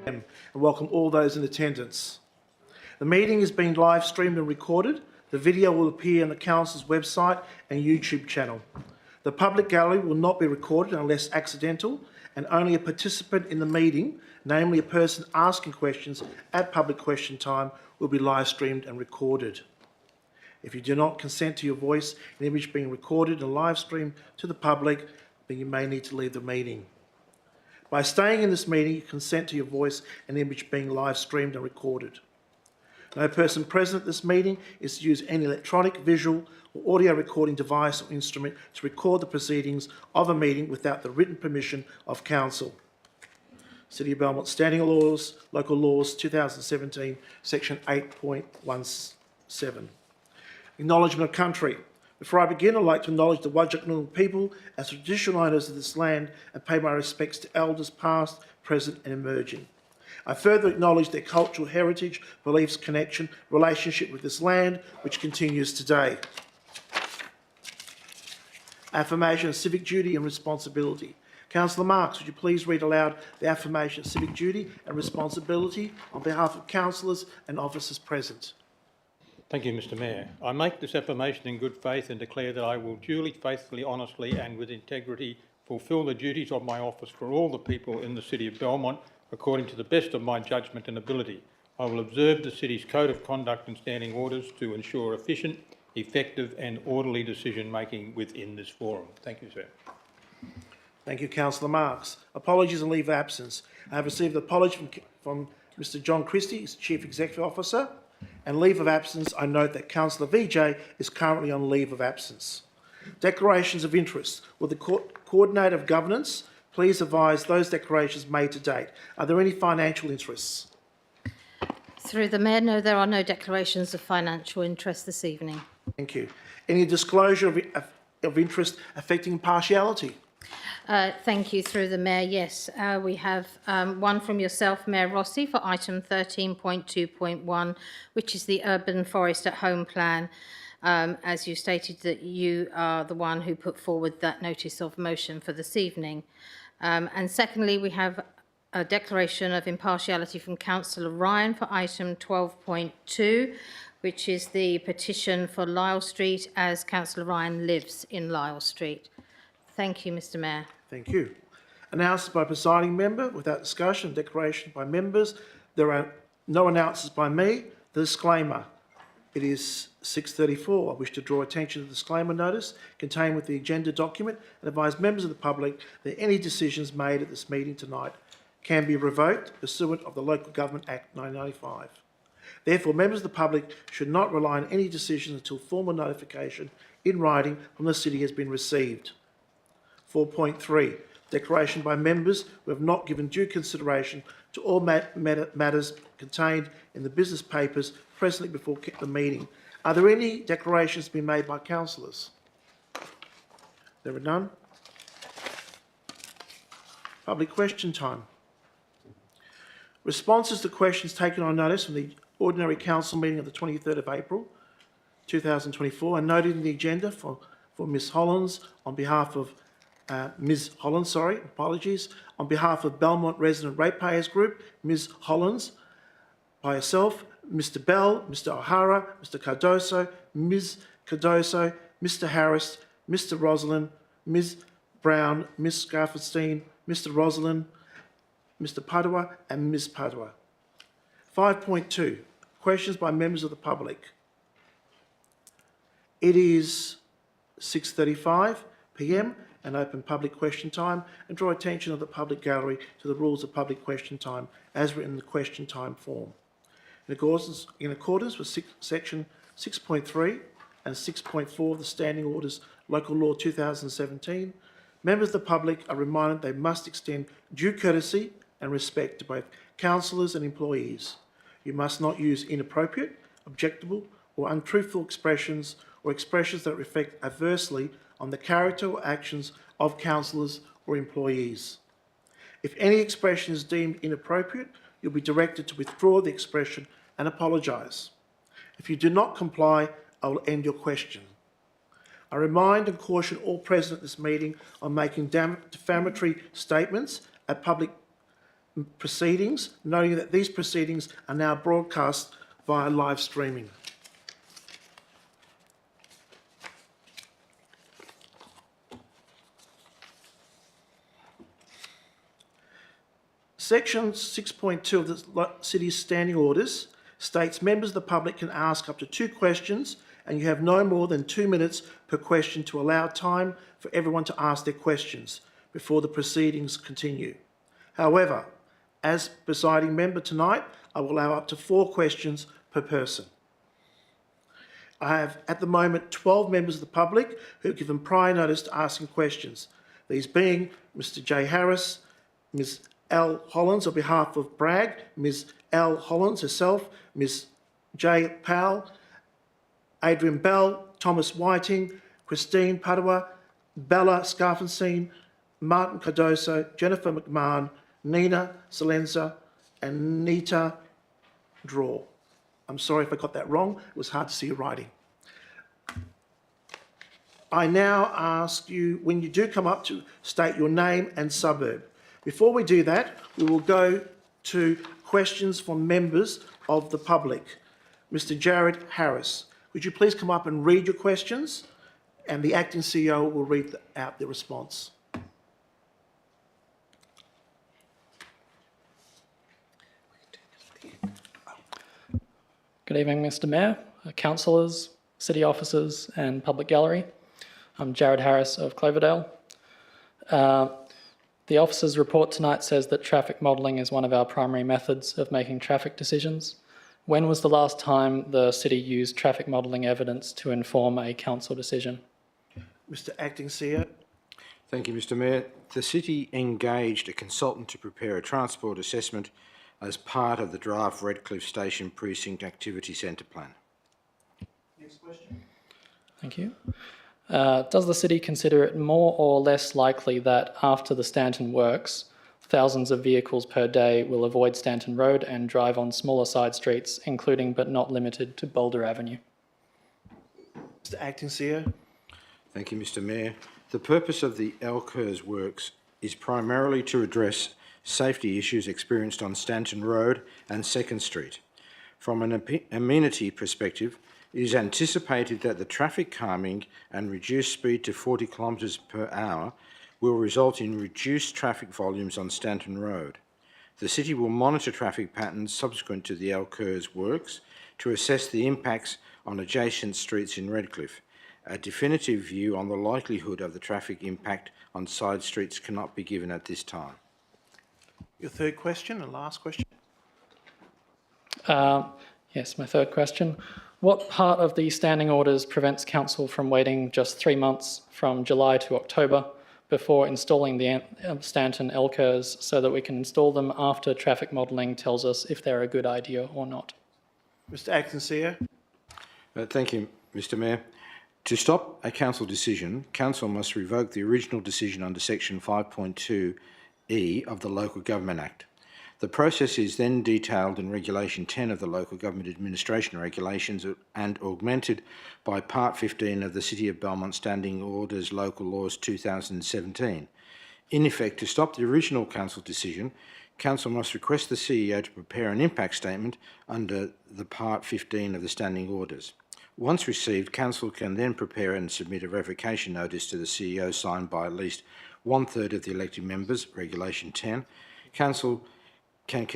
And welcome all those in attendance. The meeting is being live streamed and recorded. The video will appear on the Council's website and YouTube channel. The public gallery will not be recorded unless accidental, and only a participant in the meeting, namely a person asking questions at public question time, will be live streamed and recorded. If you do not consent to your voice and image being recorded and live streamed to the public, then you may need to leave the meeting. By staying in this meeting, you consent to your voice and image being live streamed and recorded. No person present at this meeting is to use any electronic, visual or audio recording device or instrument to record the proceedings of a meeting without the written permission of Council. City of Belmont Standing Laws, Local Laws 2017, Section 8.17. Acknowledgement of country. Before I begin, I'd like to acknowledge the Whadjuk Noongar people as traditional owners of this land and pay my respects to elders past, present and emerging. I further acknowledge their cultural heritage, beliefs, connection, relationship with this land, which continues today. Affirmation of civic duty and responsibility. Councillor Marks, would you please read aloud the affirmation of civic duty and responsibility on behalf of councillors and officers present? Thank you, Mr Mayor. I make this affirmation in good faith and declare that I will duly, faithfully, honestly and with integrity fulfil the duties of my office for all the people in the City of Belmont according to the best of my judgment and ability. I will observe the City's Code of Conduct and Standing Orders to ensure efficient, effective and orderly decision-making within this forum. Thank you, sir. Thank you, Councillor Marks. Apologies and leave of absence. I have received an apology from Mr John Christie, Chief Executive Officer, and leave of absence. I note that Councillor VJ is currently on leave of absence. Declarations of interest. Will the Coordinator of Governance please advise those declarations made to date? Are there any financial interests? Through the Mayor, no, there are no declarations of financial interest this evening. Thank you. Any disclosure of interest affecting impartiality? Thank you. Through the Mayor, yes. We have one from yourself, Mayor Rossi, for item 13.2.1, which is the Urban Forest at Home Plan. As you stated that you are the one who put forward that notice of motion for this evening. And secondly, we have a declaration of impartiality from Councillor Ryan for item 12.2, which is the petition for Lyall Street, as Councillor Ryan lives in Lyall Street. Thank you, Mr Mayor. Thank you. Announced by presiding member without discussion, declaration by members. There are no announcements by me. The disclaimer. It is 6:34. I wish to draw attention to the disclaimer notice contained with the agenda document and advise members of the public that any decisions made at this meeting tonight can be revoked pursuant of the Local Government Act 1995. Therefore, members of the public should not rely on any decisions until formal notification in writing from the City has been received. 4.3. Declaration by members who have not given due consideration to all matters contained in the business papers presently before the meeting. Are there any declarations to be made by councillors? There are none. Public question time. Responses to questions taken on notice from the ordinary council meeting of the 23rd of April 2024 are noted in the agenda for Ms Hollands on behalf of on behalf of Belmont Resident Ratepayers Group, Ms Hollands, by herself, Mr Bell, Mr O'Hara, Mr Cardoso, Ms Cardoso, Mr Harris, Mr Rosalind, Ms Brown, Ms Scarfestein, Mr Rosalind, Mr Padua and Ms Padua. 5.2. Questions by members of the public. It is 6:35 p.m. and open public question time, and draw attention of the public gallery to the rules of public question time as written in the question time form. In accordance with section 6.3 and 6.4 of the Standing Orders Local Law 2017, members of the public are reminded they must extend due courtesy and respect to both councillors and employees. You must not use inappropriate, objectionable or untruthful expressions or expressions that reflect adversely on the character or actions of councillors or employees. If any expression is deemed inappropriate, you'll be directed to withdraw the expression and apologise. If you do not comply, I will end your question. I remind and caution all present at this meeting on making defamatory statements at public proceedings, noting that these proceedings are now broadcast via live streaming. Section 6.2 of the City's Standing Orders states members of the public can ask up to 2 questions and you have no more than 2 minutes per question to allow time for everyone to ask their questions before the proceedings continue. However, as presiding member tonight, I will allow up to 4 questions per person. I have at the moment 12 members of the public who have given prior notice to asking questions, these being Mr J Harris, Ms L Hollins on behalf of Bragg, Ms L Hollins herself, Ms J Powell, Adrian Bell, Thomas Whiting, Christine Padua, Bella Scarfenstein, Martin Cardoso, Jennifer McMahon, Nina Salenza and Nita Draw. I'm sorry if I got that wrong. It was hard to see your writing. I now ask you, when you do come up, to state your name and suburb. Before we do that, we will go to questions from members of the public. Mr Jared Harris, would you please come up and read your questions, and the acting CEO will read out the response. Good evening, Mr Mayor, councillors, city officers and public gallery. I'm Jared Harris of Cloverdale. The officer's report tonight says that traffic modelling is one of our primary methods of making traffic decisions. When was the last time the city used traffic modelling evidence to inform a council decision? Mr Acting CEO. Thank you, Mr Mayor. The city engaged a consultant to prepare a transport assessment as part of the draft Redcliffe Station Precinct Activity Centre Plan. Next question. Thank you. Does the city consider it more or less likely that after the Stanton works, thousands of vehicles per day will avoid Stanton Road and drive on smaller side streets, including but not limited to Boulder Avenue? Mr Acting CEO. Thank you, Mr Mayor. The purpose of the Electors works is primarily to address safety issues experienced on Stanton Road and 2nd Street. From an amenity perspective, it is anticipated that the traffic calming and reduced speed to 40 kilometres per hour will result in reduced traffic volumes on Stanton Road. The city will monitor traffic patterns subsequent to the Electors works to assess the impacts on adjacent streets in Redcliffe. A definitive view on the likelihood of the traffic impact on side streets cannot be given at this time. Your third question and last question. Yes, my third question. What part of the standing orders prevents council from waiting just 3 months from July to October before installing the Stanton Electors so that we can install them after traffic modelling tells us if they're a good idea or not? Mr Acting CEO. Thank you, Mr Mayor. To stop a council decision, council must revoke the original decision under section 5.2E of the Local Government Act. The process is then detailed in Regulation 10 of the Local Government Administration Regulations and augmented by Part 15 of the City of Belmont Standing Orders Local Laws 2017. In effect, to stop the original council decision, council must request the CEO to prepare an impact statement under the Part 15 of the Standing Orders. Once received, council can then prepare and submit a revocation notice to the CEO signed by at least 1/3 of the elected members, Regulation 10. Council can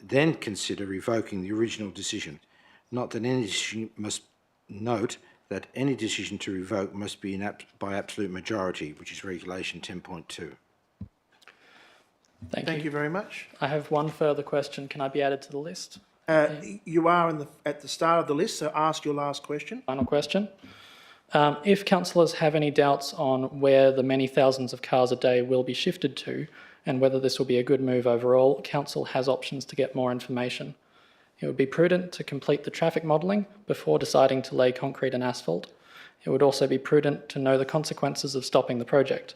then consider revoking the original decision. Note that any decision to revoke must be by absolute majority, which is Regulation 10.2. Thank you very much. I have one further question. Can I be added to the list? You are at the start of the list, so ask your last question. Final question. If councillors have any doubts on where the many thousands of cars a day will be shifted to and whether this will be a good move overall, council has options to get more information. It would be prudent to complete the traffic modelling before deciding to lay concrete and asphalt. It would also be prudent to know the consequences of stopping the project.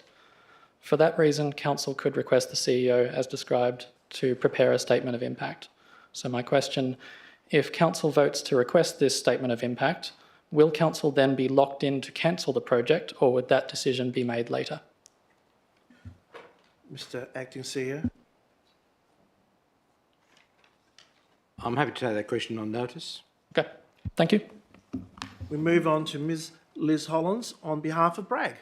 For that reason, council could request the CEO, as described, to prepare a statement of impact. So my question, if council votes to request this statement of impact, will council then be locked in to cancel the project, or would that decision be made later? Mr Acting CEO. I'm happy to take that question on notice. Okay, thank you. We move on to Ms Liz Hollins on behalf of Bragg.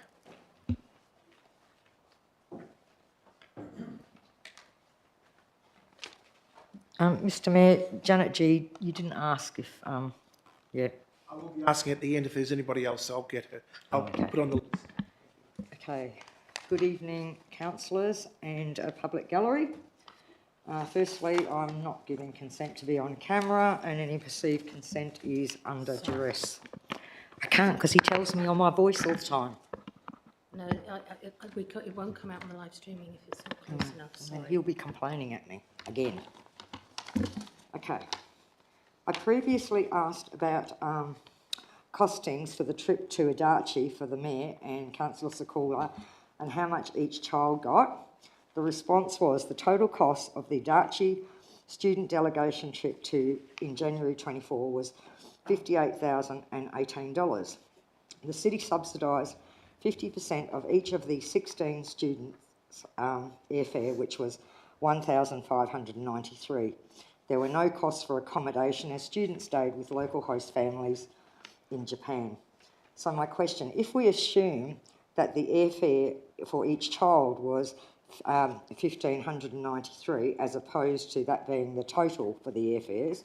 Mr Mayor, Janet G, you didn't ask if, yeah, I will be asking at the end if there's anybody else, so I'll get her. I'll put on the list. okay. Good evening, councillors and public gallery. Firstly, I'm not giving consent to be on camera, and any perceived consent is under duress. I can't because he tells me on my voice all the time. No, it won't come out on the live streaming if it's not close enough. And Sorry. he'll be complaining at me again. Okay. I previously asked about costings for the trip to Adachi for the Mayor and Councillor Sakula and how much each child got. The response was the total cost of the Adachi student delegation trip in January 24 was $58,018. The city subsidised 50% of each of the 16 students' airfare, which was $1,593. There were no costs for accommodation as students stayed with local host families in Japan. So my question, if we assume that the airfare for each child was $1,593 as opposed to that being the total for the airfares,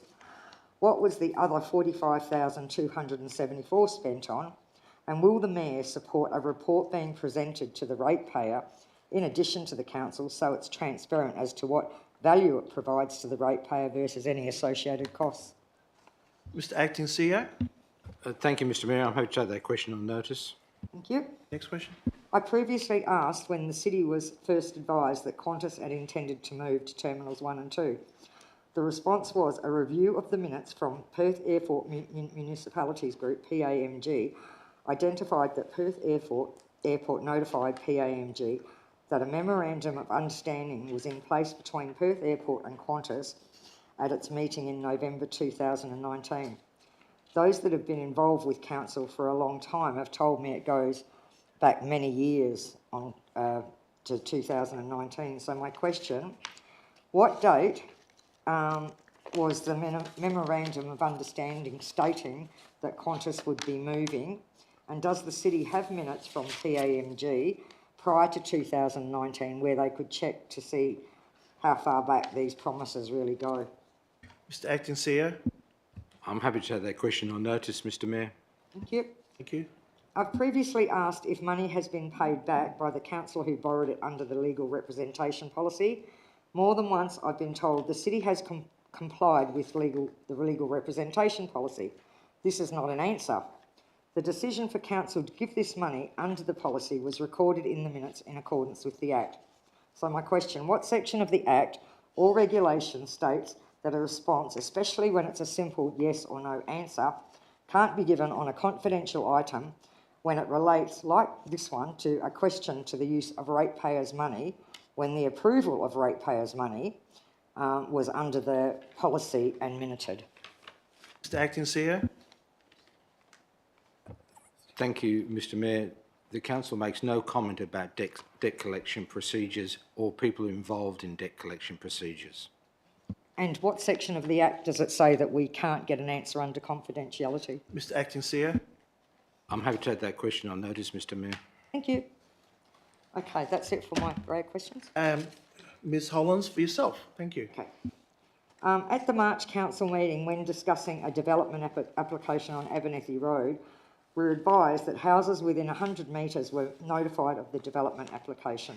what was the other $45,274 spent on? And will the Mayor support a report being presented to the ratepayer in addition to the council so it's transparent as to what value it provides to the ratepayer versus any associated costs? Mr Acting CEO. Thank you, Mr Mayor. I'm happy to take that question on notice. Thank you. Next question. I previously asked when the city was first advised that Qantas had intended to move to Terminals 1 and 2. The response was a review of the minutes from Perth Airport Municipalities Group, PAMG, identified that Perth Airport notified PAMG that a memorandum of understanding was in place between Perth Airport and Qantas at its meeting in November 2019. Those that have been involved with council for a long time have told me it goes back many years on to 2019. So my question, what date was the memorandum of understanding stating that Qantas would be moving, and does the city have minutes from PAMG prior to 2019 where they could check to see how far back these promises really go? Mr Acting CEO. I'm happy to take that question on notice, Mr Mayor. Thank you. Thank you. I've previously asked if money has been paid back by the council who borrowed it under the legal representation policy. More than once I've been told the city has complied with the legal representation policy. This is not an answer. The decision for council to give this money under the policy was recorded in the minutes in accordance with the Act. So my question, what section of the Act or regulation states that a response, especially when it's a simple yes or no answer, can't be given on a confidential item when it relates, like this one, to a question to the use of ratepayers' money when the approval of ratepayers' money was under the policy and minuted? Mr Acting CEO. Thank you, Mr Mayor. The council makes no comment about debt collection procedures or people involved in debt collection procedures. And what section of the Act does it say that we can't get an answer under confidentiality? Mr Acting CEO. I'm happy to take that question on notice, Mr Mayor. Thank you. Okay, that's it for my grey questions. Ms Hollins, for yourself. Thank you. Okay. At the March Council meeting, when discussing a development application on Abernethy Road, we were advised that houses within 100 metres were notified of the development application.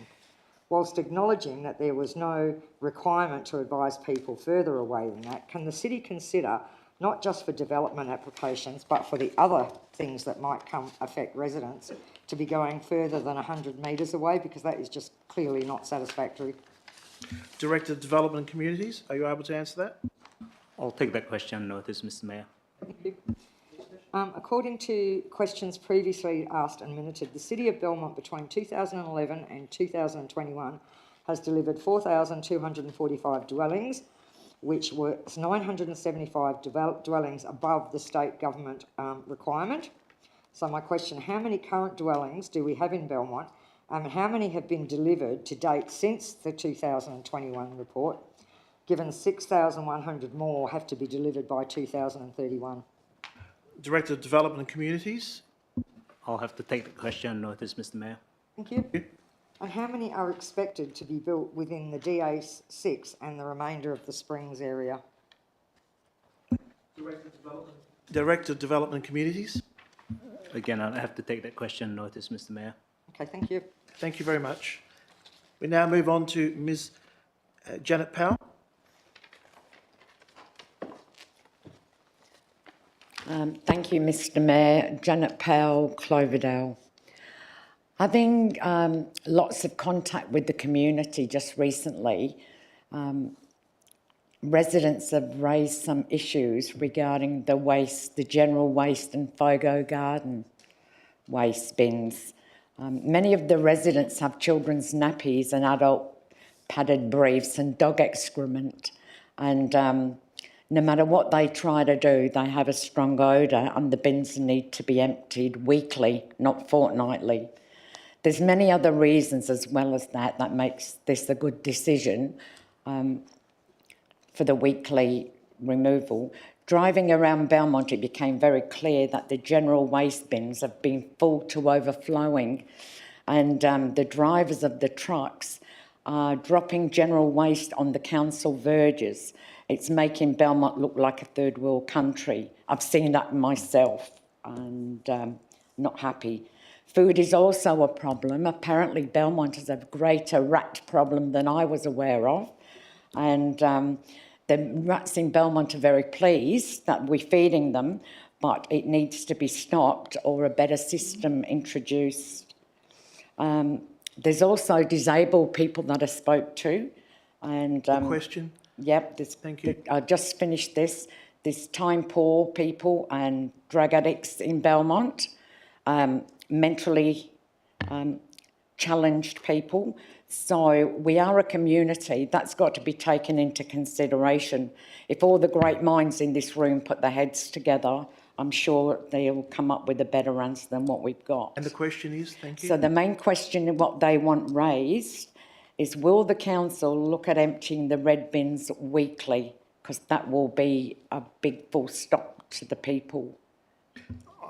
Whilst acknowledging that there was no requirement to advise people further away than that, can the city consider, not just for development applications, but for the other things that might affect residents, to be going further than 100 metres away, because that is just clearly not satisfactory? Director of Development and Communities, are you able to answer that? I'll take that question on notice, Mr Mayor. Thank you. According to questions previously asked and minuted, the City of Belmont between 2011 and 2021 has delivered 4,245 dwellings, which were 975 dwellings above the state government requirement. So my question, how many current dwellings do we have in Belmont, and how many have been delivered to date since the 2021 report? given 6,100 more have to be delivered by 2031? Director of Development and Communities. I'll have to take the question on notice, Mr. Mayor. Thank you. And how many are expected to be built within the DA6 and the remainder of the Springs area? Director of Development and Communities. Again, I'll have to take that question on notice, Mr. Mayor. Okay, thank you. Thank you very much. We now move on to Ms. Janet Powell. Thank you, Mr. Mayor. Janet Powell, Cloverdale. Having lots of contact with the community just recently, residents have raised some issues regarding the waste, the general waste and Fogo Garden waste bins. Many of the residents have children's nappies and adult padded briefs and dog excrement, and no matter what they try to do, they have a strong odour and the bins need to be emptied weekly, not fortnightly. There's many other reasons as well as that makes this a good decision for the weekly removal. Driving around Belmont, it became very clear that the general waste bins have been full to overflowing, and the drivers of the trucks are dropping general waste on the council verges. It's making Belmont look like a third world country. I've seen that myself and not happy. Food is also a problem. Apparently Belmont has a greater rat problem than I was aware of, and the rats in Belmont are very pleased that we're feeding them, but it needs to be stopped or a better system introduced. There's also disabled people that I spoke to, and Question. yep, Thank you. I just finished this. There's time poor people and drug addicts in Belmont, mentally challenged people. So we are a community that's got to be taken into consideration. If all the great minds in this room put their heads together, I'm sure they'll come up with a better answer than what we've got. And the question is, thank you. So the main question, what they want raised, is will the council look at emptying the red bins weekly? Because that will be a big full stop to the people.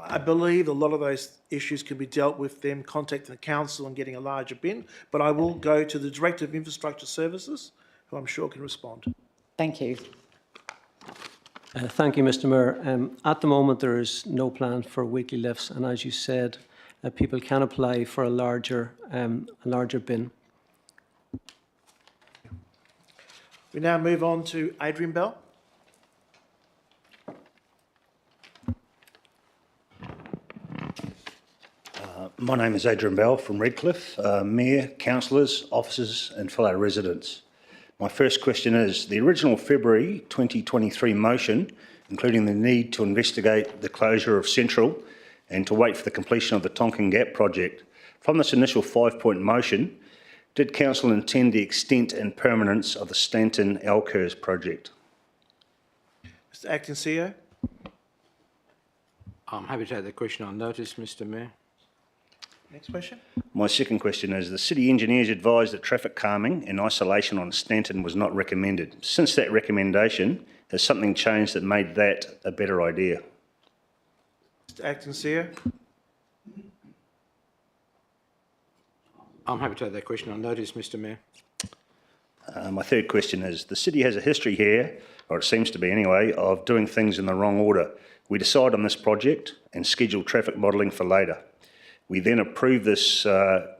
I believe a lot of those issues can be dealt with them contacting the council and getting a larger bin, but I will go to the Director of Infrastructure Services, who I'm sure can respond. Thank you. Thank you, Mr. Mayor. At the moment, there is no plan for weekly lifts, and as you said, people can apply for a larger bin. We now move on to Adrian Bell. My name is Adrian Bell from Redcliffe. Mayor, councillors, officers and fellow residents. My first question is, the original February 2023 motion, including the need to investigate the closure of Central and to wait for the completion of the Tonkin Gap project, from this initial 5-point motion, did council intend the extent and permanence of the Stanton Electors project? Mr. Acting CEO. I'm happy to take the question on notice, Mr. Mayor. Next question. My second question is, the city engineers advised that traffic calming and isolation on Stanton was not recommended. Since that recommendation, has something changed that made that a better idea? Mr. Acting CEO. I'm happy to take that question on notice, Mr. Mayor. My third question is, the city has a history here, or it seems to be anyway, of doing things in the wrong order. We decide on this project and schedule traffic modelling for later. We then approve this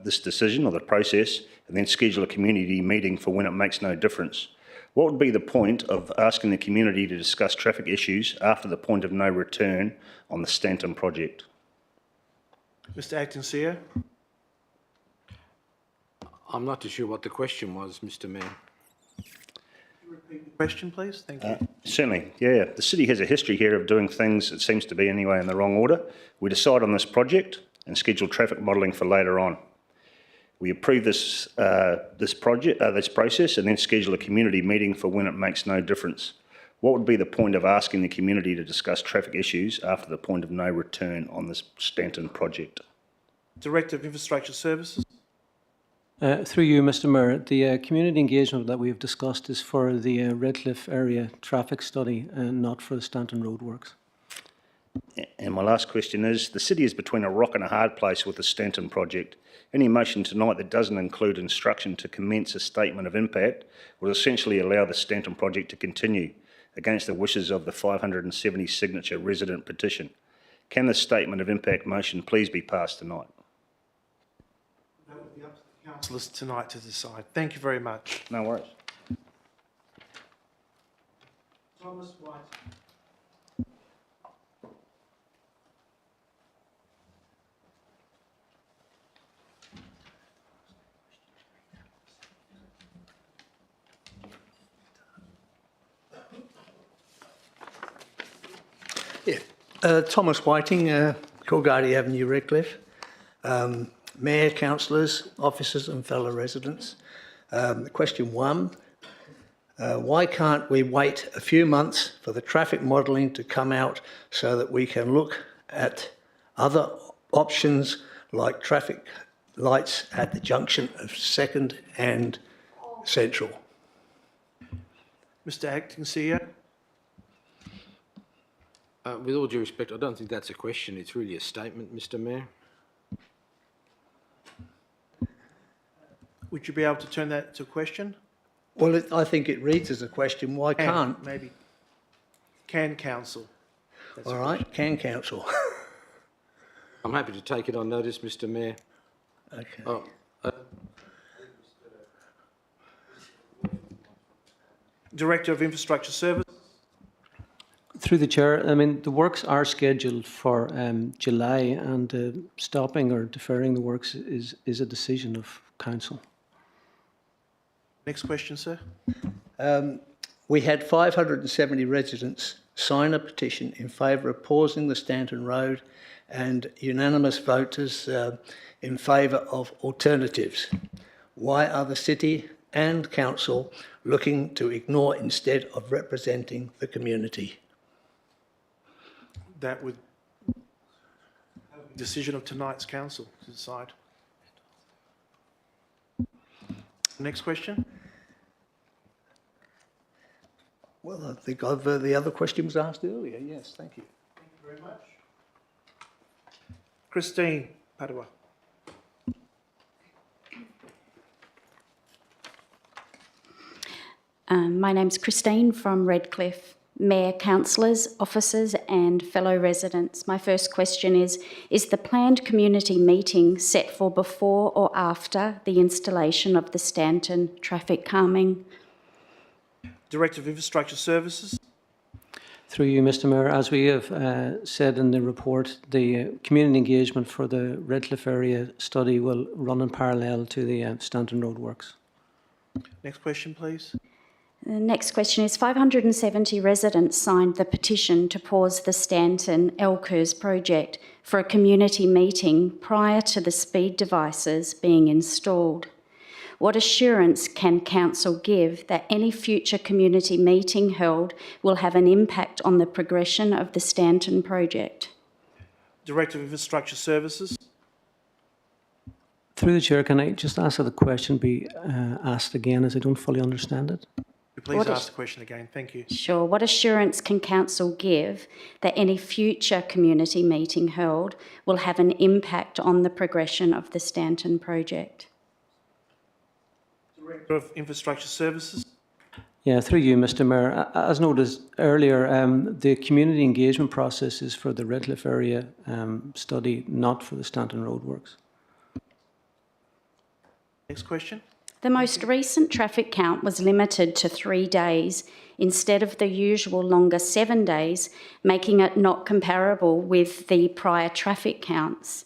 decision or the process and then schedule a community meeting for when it makes no difference. What would be the point of asking the community to discuss traffic issues after the point of no return on the Stanton project? Mr. Acting CEO. I'm not too sure what the question was, Mr. Mayor. Repeat the question, please. Thank you. Certainly, yeah. The city has a history here of doing things, it seems to be anyway, in the wrong order. We decide on this project and schedule traffic modelling for later on. We approve this process and then schedule a community meeting for when it makes no difference. What would be the point of asking the community to discuss traffic issues after the point of no return on this Stanton project? Director of Infrastructure Services. Through you, Mr Mayor, the community engagement that we've discussed is for the Redcliffe area traffic study and not for the Stanton Road works. And my last question is, the city is between a rock and a hard place with the Stanton project. Any motion tonight that doesn't include instruction to commence a statement of impact will essentially allow the Stanton project to continue against the wishes of the 570 signature resident petition. Can the statement of impact motion please be passed tonight? That would be up to the councillors tonight to decide. Thank you very much. No worries. Thomas White. Thomas Whiting, Coolgardie Avenue, Redcliffe. Mayor, councillors, officers and fellow residents. Question 1, why can't we wait a few months for the traffic modelling to come out so that we can look at other options like traffic lights at the junction of 2nd and Central? Mr Acting CEO. With all due respect, I don't think that's a question. It's really a statement, Mr Mayor. Would you be able to turn that to a question? Well, I think it reads as a question. Why can't? Maybe. Can council? That's All right, can council. I'm happy to take it on notice, Mr Mayor. Okay. Oh, Director of Infrastructure Services. Through the chair, I mean, the works are scheduled for July, and stopping or deferring the works is a decision of council. Next question, sir. We had 570 residents sign a petition in favour of pausing the Stanton Road and unanimous voters in favour of alternatives. Why are the city and council looking to ignore instead of representing the community? That would be a decision of tonight's council to decide. Next question. Well, I think the other question was asked earlier. Yes, thank you. Thank you very much. Christine Padua. My name's Christine from Redcliffe. Mayor, councillors, officers and fellow residents. My first question is the planned community meeting set for before or after the installation of the Stanton traffic calming? Director of Infrastructure Services. Through you, Mr Mayor, as we have said in the report, the community engagement for the Redcliffe area study will run in parallel to the Stanton Road works. Next question, please. The next question is 570 residents signed the petition to pause the Stanton Electors project for a community meeting prior to the speed devices being installed. What assurance can council give that any future community meeting held will have an impact on the progression of the Stanton project? Director of Infrastructure Services. Through the chair, can I just ask that the question be asked again, as I don't fully understand it? Please ask the question again. Thank you. Sure. What assurance can council give that any future community meeting held will have an impact on the progression of the Stanton project? Director of Infrastructure Services. Yeah, through you, Mr Mayor. As noted earlier, the community engagement process is for the Redcliffe area study, not for the Stanton Road works. Next question. The most recent traffic count was limited to 3 days instead of the usual longer 7 days, making it not comparable with the prior traffic counts.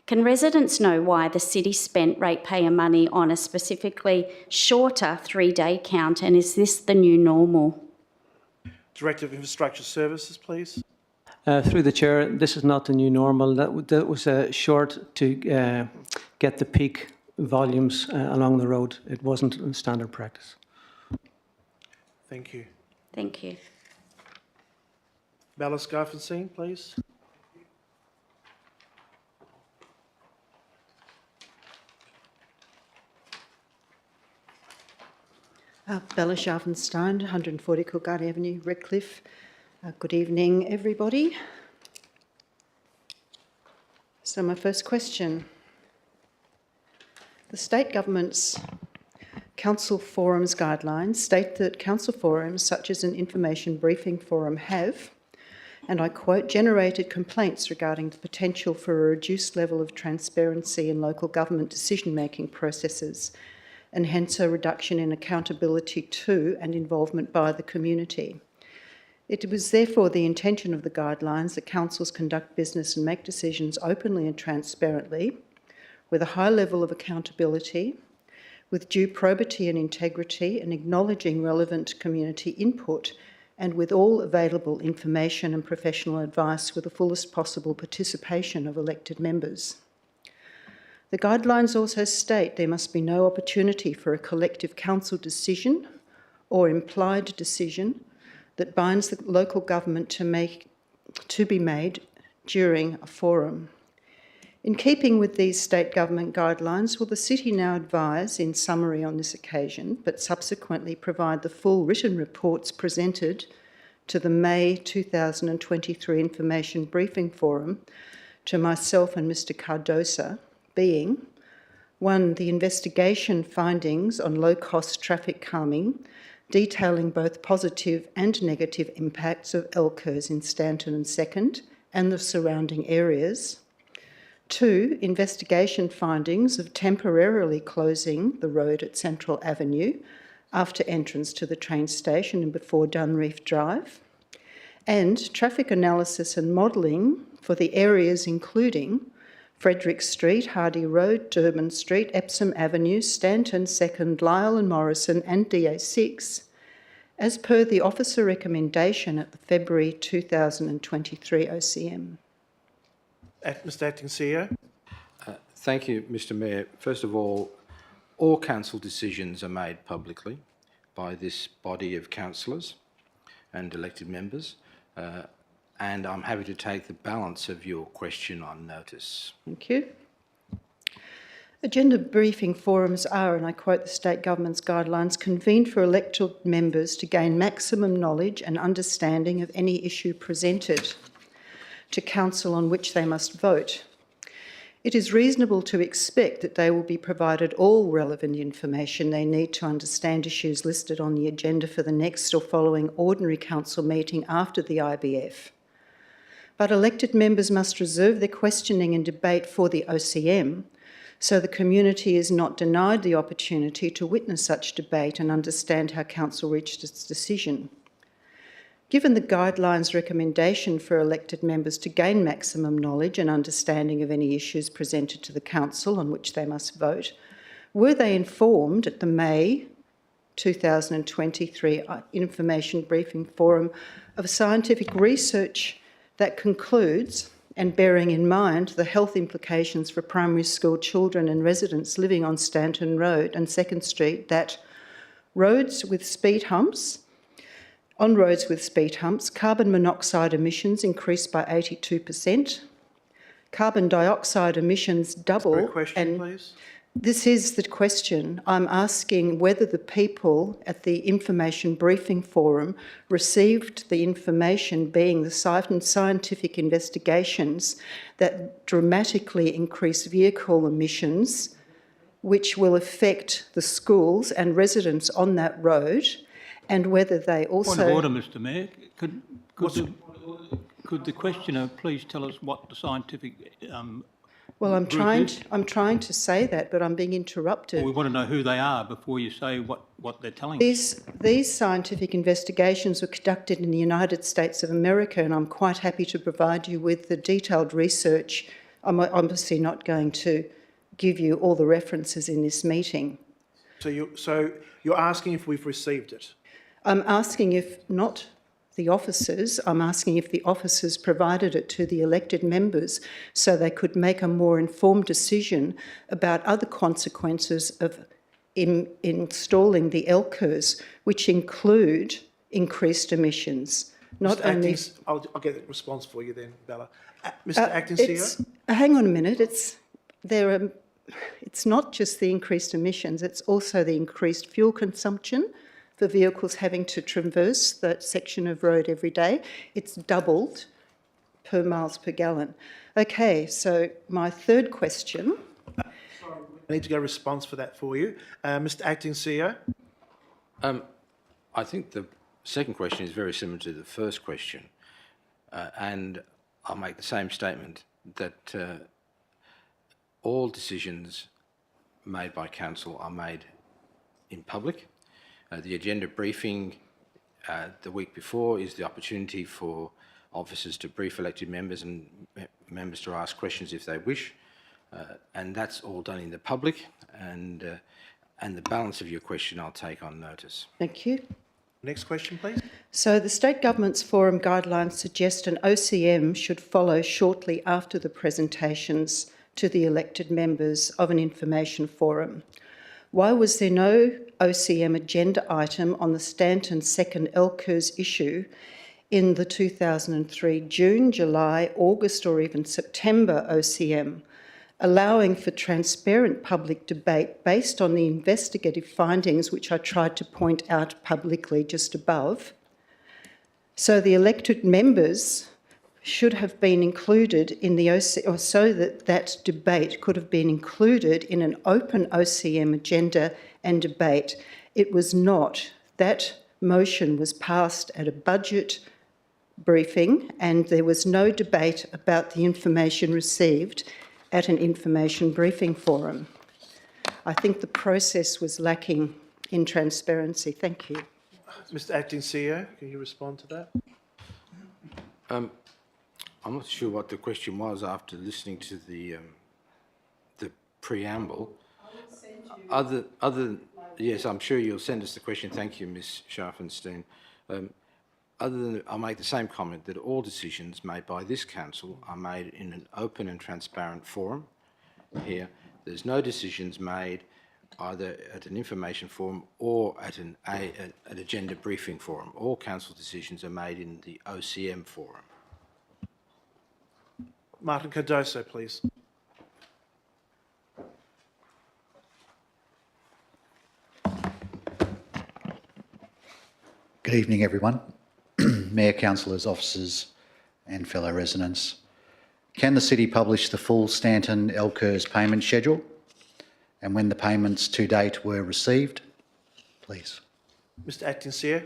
Can residents know why the city spent ratepayer money on a specifically shorter 3-day count, and is this the new normal? Director of Infrastructure Services, please. Through the chair, this is not the new normal. That was short to get the peak volumes along the road. It wasn't standard practice. Thank you. Thank you. Bella Scarfenstein, please. Bella Scharfenstein, 140 Coolgardie Avenue, Redcliffe. Good evening, everybody. So my first question. The state government's council forums guidelines state that council forums, such as an information briefing forum, have, and I quote, generated complaints regarding the potential for a reduced level of transparency in local government decision-making processes, and hence a reduction in accountability to and involvement by the community. It was therefore the intention of the guidelines that councils conduct business and make decisions openly and transparently, with a high level of accountability, with due probity and integrity, and acknowledging relevant community input, and with all available information and professional advice with the fullest possible participation of elected members. The guidelines also state there must be no opportunity for a collective council decision or implied decision that binds the local government to be made during a forum. In keeping with these state government guidelines, will the City now advise, in summary on this occasion, but subsequently provide the full written reports presented to the May 2023 Information Briefing Forum to myself and Mr Cardosa, being 1, the investigation findings on low-cost traffic calming, detailing both positive and negative impacts of Electors in Stanton and Second and the surrounding areas. 2, investigation findings of temporarily closing the road at Central Avenue after entrance to the train station and before Dunreef Drive. And traffic analysis and modelling for the areas including Frederick Street, Hardy Road, Durban Street, Epsom Avenue, Stanton, Second, Lyall and Morrison and DA6, as per the officer recommendation at the February 2023 OCM. Mr Acting CEO. Thank you, Mr Mayor. First of all council decisions are made publicly by this body of councillors and elected members. And I'm happy to take the balance of your question on notice. Thank you. Agenda briefing forums are, and I quote the state government's guidelines, convened for elected members to gain maximum knowledge and understanding of any issue presented to council on which they must vote. It is reasonable to expect that they will be provided all relevant information they need to understand issues listed on the agenda for the next or following ordinary council meeting after the IBF. But elected members must reserve their questioning and debate for the OCM, so the community is not denied the opportunity to witness such debate and understand how council reached its decision. Given the guidelines recommendation for elected members to gain maximum knowledge and understanding of any issues presented to the council on which they must vote, were they informed at the May 2023 Information Briefing Forum of scientific research that concludes, and bearing in mind the health implications for primary school children and residents living on Stanton Road and 2nd Street, that on roads with speed humps, carbon monoxide emissions increase by 82%, carbon dioxide emissions double. Please. This is the question. I'm asking whether the people at the Information Briefing Forum received the information, being the scientific investigations that dramatically increase vehicle emissions, which will affect the schools and residents on that road, and whether they also... Point of order, Mr Mayor. Could the questioner please tell us what the scientific... Well, I'm trying to say that, but I'm being interrupted. Well, we want to know who they are before you say what they're telling us. These scientific investigations were conducted in the United States of America, and I'm quite happy to provide you with the detailed research. I'm obviously not going to give you all the references in this meeting. So you're asking if we've received it? I'm asking if not the officers, I'm asking if the officers provided it to the elected members so they could make a more informed decision about other consequences of installing the Electors, which include increased emissions. Not only... I'll get a response for you then, Bella. Mr Acting CEO? Hang on a minute. It's not just the increased emissions, it's also the increased fuel consumption for vehicles having to traverse that section of road every day. It's doubled per miles per gallon. Okay, so my third question. I need to get a response for that for you. Mr Acting CEO. I think the second question is very similar to the first question, and I'll make the same statement that all decisions made by council are made in public. The agenda briefing the week before is the opportunity for officers to brief elected members and members to ask questions if they wish, and that's all done in the public, and the balance of your question I'll take on notice. Thank you. Next question, please. So the State Government's forum guidelines suggest an OCM should follow shortly after the presentations to the elected members of an information forum. Why was there no OCM agenda item on the Stanton second Electors issue in the 2003 June, July, August or even September OCM, allowing for transparent public debate based on the investigative findings which I tried to point out publicly just above? So the elected members should have been included in the OCM, or so that that debate could have been included in an open OCM agenda and debate. It was not. That motion was passed at a budget briefing and there was no debate about the information received at an information briefing forum. I think the process was lacking in transparency. Thank you. Mr Acting CEO, can you respond to that? I'm not sure what the question was after listening to the preamble. Yes, I'm sure you'll send us the question. Thank you, Ms. Scharfenstein. Other than, I'll make the same comment that all decisions made by this council are made in an open and transparent forum. Here, there's no decisions made either at an information forum or at an agenda briefing forum. All council decisions are made in the OCM forum. Martin Cardoso, please. Good evening, everyone. Mayor, councillors, officers and fellow residents. Can the City publish the full Stanton Electors payment schedule and when the payments to date were received? Please. Mr Acting CEO.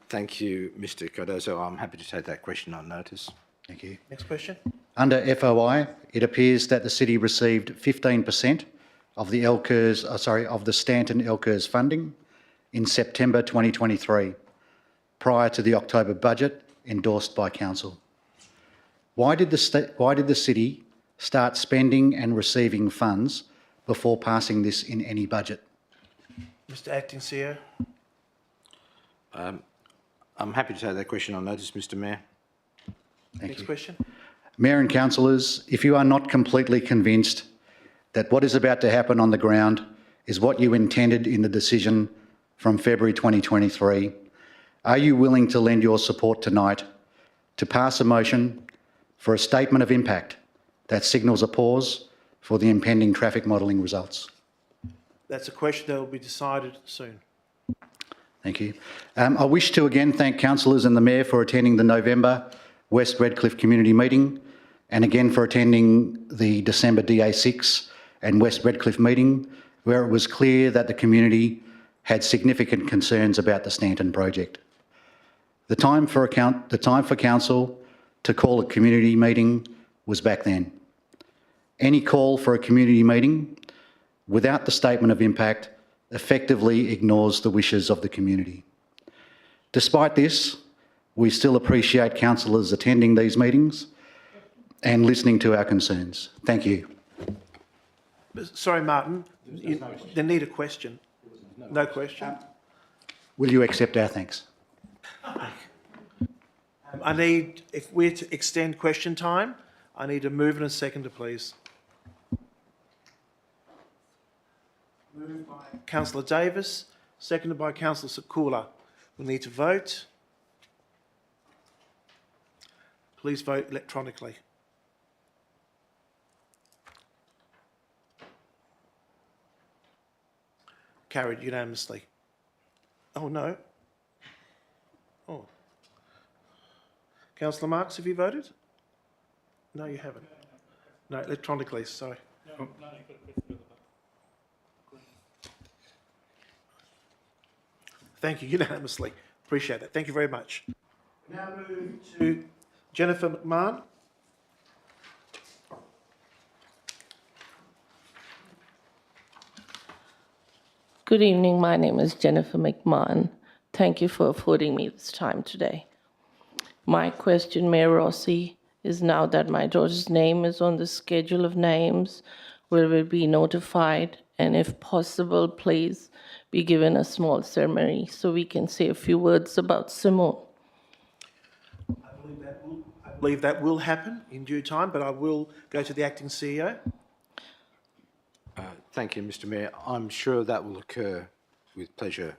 Thank you, Mr Cardoso. I'm happy to take that question on notice. Thank you. Next question. Under FOI, it appears that the City received 15% of the of the Stanton Electors funding in September 2023, prior to the October budget endorsed by Council. Why did the City start spending and receiving funds before passing this in any budget? Mr Acting CEO. I'm happy to take that question on notice, Mr Mayor. Next question. Mayor and councillors, if you are not completely convinced that what is about to happen on the ground is what you intended in the decision from February 2023, are you willing to lend your support tonight to pass a motion for a statement of impact that signals a pause for the impending traffic modelling results? That's a question that will be decided soon. Thank you. I wish to again thank councillors and the Mayor for attending the November West Redcliffe community meeting and again for attending the December DA6 and West Redcliffe meeting, where it was clear that the community had significant concerns about the Stanton project. The time for council to call a community meeting was back then. Any call for a community meeting without the statement of impact effectively ignores the wishes of the community. Despite this, we still appreciate councillors attending these meetings and listening to our concerns. Thank you. Sorry, Martin, they need a question. No question. Will you accept our thanks? I need, if we're to extend question time, I need a mover and a seconder, please. Moved by Councillor Davis, seconded by Councillor Sakula. We need to vote. Please vote electronically. Carried unanimously. Oh, no. Oh. Councillor Marks, have you voted? No, you haven't. No, electronically, sorry. Thank you, unanimously. Appreciate it. Thank you very much. Now move to Jennifer McMahon. Good evening. My name is Jennifer McMahon. Thank you for affording me this time today. My question, Mayor Rossi, is now that my daughter's name is on the schedule of names, will it be notified? And if possible, please be given a small ceremony so we can say a few words about Simone. I believe that will happen in due time, but I will go to the acting CEO. Thank you, Mr Mayor. I'm sure that will occur with pleasure,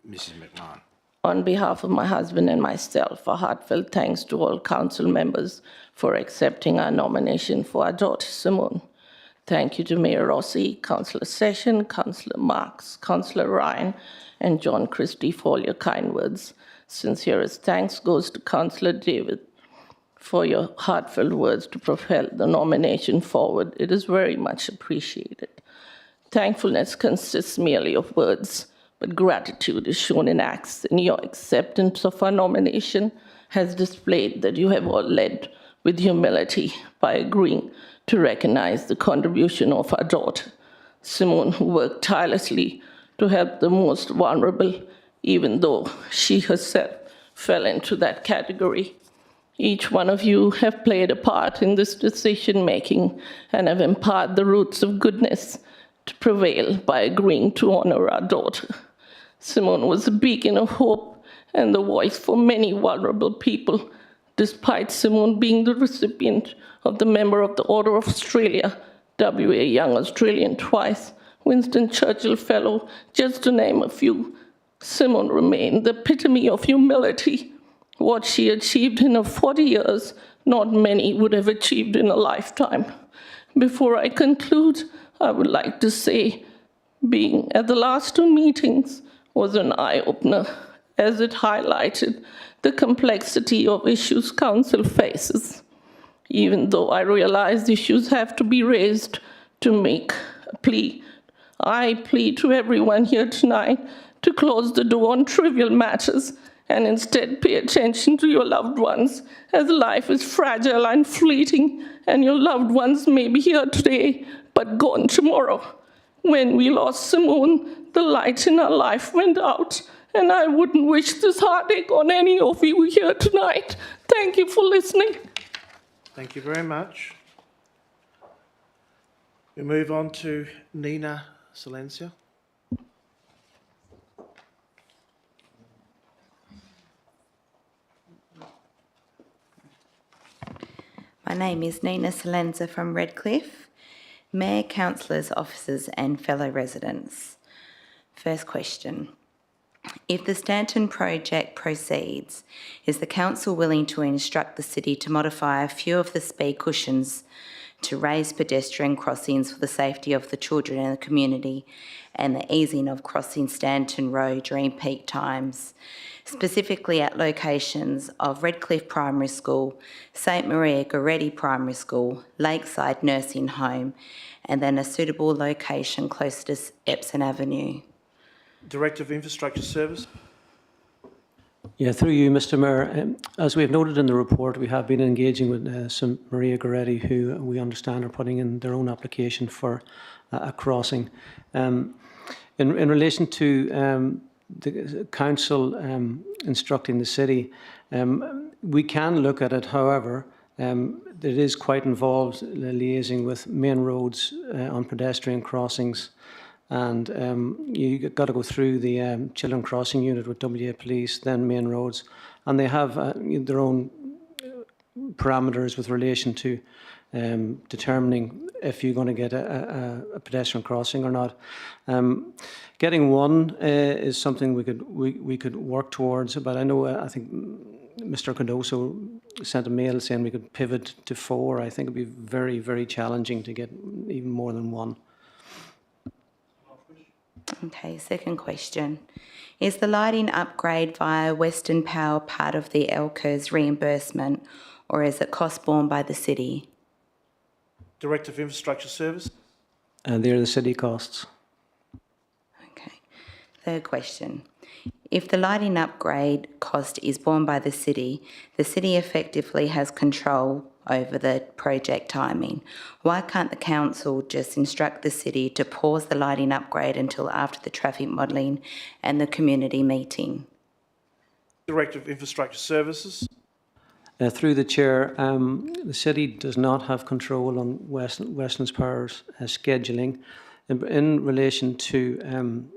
Mrs McMahon. On behalf of my husband and myself, a heartfelt thanks to all council members for accepting our nomination for our daughter Simone. Thank you to Mayor Rossi, Councillor Session, Councillor Marks, Councillor Ryan, and John Christie for all your kind words. Sincerest thanks goes to Councillor David for your heartfelt words to propel the nomination forward. It is very much appreciated. Thankfulness consists merely of words, but gratitude is shown in acts, and your acceptance of our nomination has displayed that you have all led with humility by agreeing to recognize the contribution of our daughter, Simone, who worked tirelessly to help the most vulnerable, even though she herself fell into that category. Each one of you have played a part in this decision-making and have empowered the roots of goodness to prevail by agreeing to honor our daughter. Simone was a beacon of hope and the voice for many vulnerable people, despite Simone being the recipient of the Member of the Order of Australia, WA Young Australian twice, Winston Churchill Fellow, just to name a few. Simone remained the epitome of humility. What she achieved in her 40 years, not many would have achieved in a lifetime. Before I conclude, I would like to say, being at the last two meetings was an eye-opener, as it highlighted the complexity of issues council faces. Even though I realize issues have to be raised to make a plea, I plead to everyone here tonight to close the door on trivial matters and instead pay attention to your loved ones, as life is fragile and fleeting, and your loved ones may be here today, but gone tomorrow. When we lost Simone, the light in our life went out, and I wouldn't wish this heartache on any of you here tonight. Thank you for listening. Thank you very much. We move on to Nina Silencia. My name is Nina Silenza from Redcliffe. Mayor, councillors, officers and fellow residents. First question. If the Stanton project proceeds, is the council willing to instruct the city to modify a few of the speed cushions to raise pedestrian crossings for the safety of the children in the community and the easing of crossing Stanton Road during peak times, specifically at locations of Redcliffe Primary School, St Maria Goretti Primary School, Lakeside Nursing Home, and then a suitable location close to Epsom Avenue? Director of Infrastructure Service. Yeah, through you, Mr Mayor. As we have noted in the report, we have been engaging with St Maria Goretti, who we understand are putting in their own application for a crossing. In relation to the council instructing the city, we can look at it. However, it is quite involved liaising with main roads on pedestrian crossings, and you've got to go through the Children Crossing Unit with WA Police, then main roads, and they have their own parameters with relation to determining if you're going to get a pedestrian crossing or not. Getting one is something we could work towards, but I know I think Mr Cardoso sent a mail saying we could pivot to 4. I think it'd be very, very challenging to get even more than one. Okay, second question. Is the lighting upgrade via Western Power part of the Electors reimbursement, or is it cost borne by the city? Director of Infrastructure Service. They're the city costs. Okay. Third question. If the lighting upgrade cost is borne by the city effectively has control over the project timing. Why can't the council just instruct the city to pause the lighting upgrade until after the traffic modelling and the community meeting? Director of Infrastructure Services. Through the chair, the city does not have control on Western Power's scheduling in relation to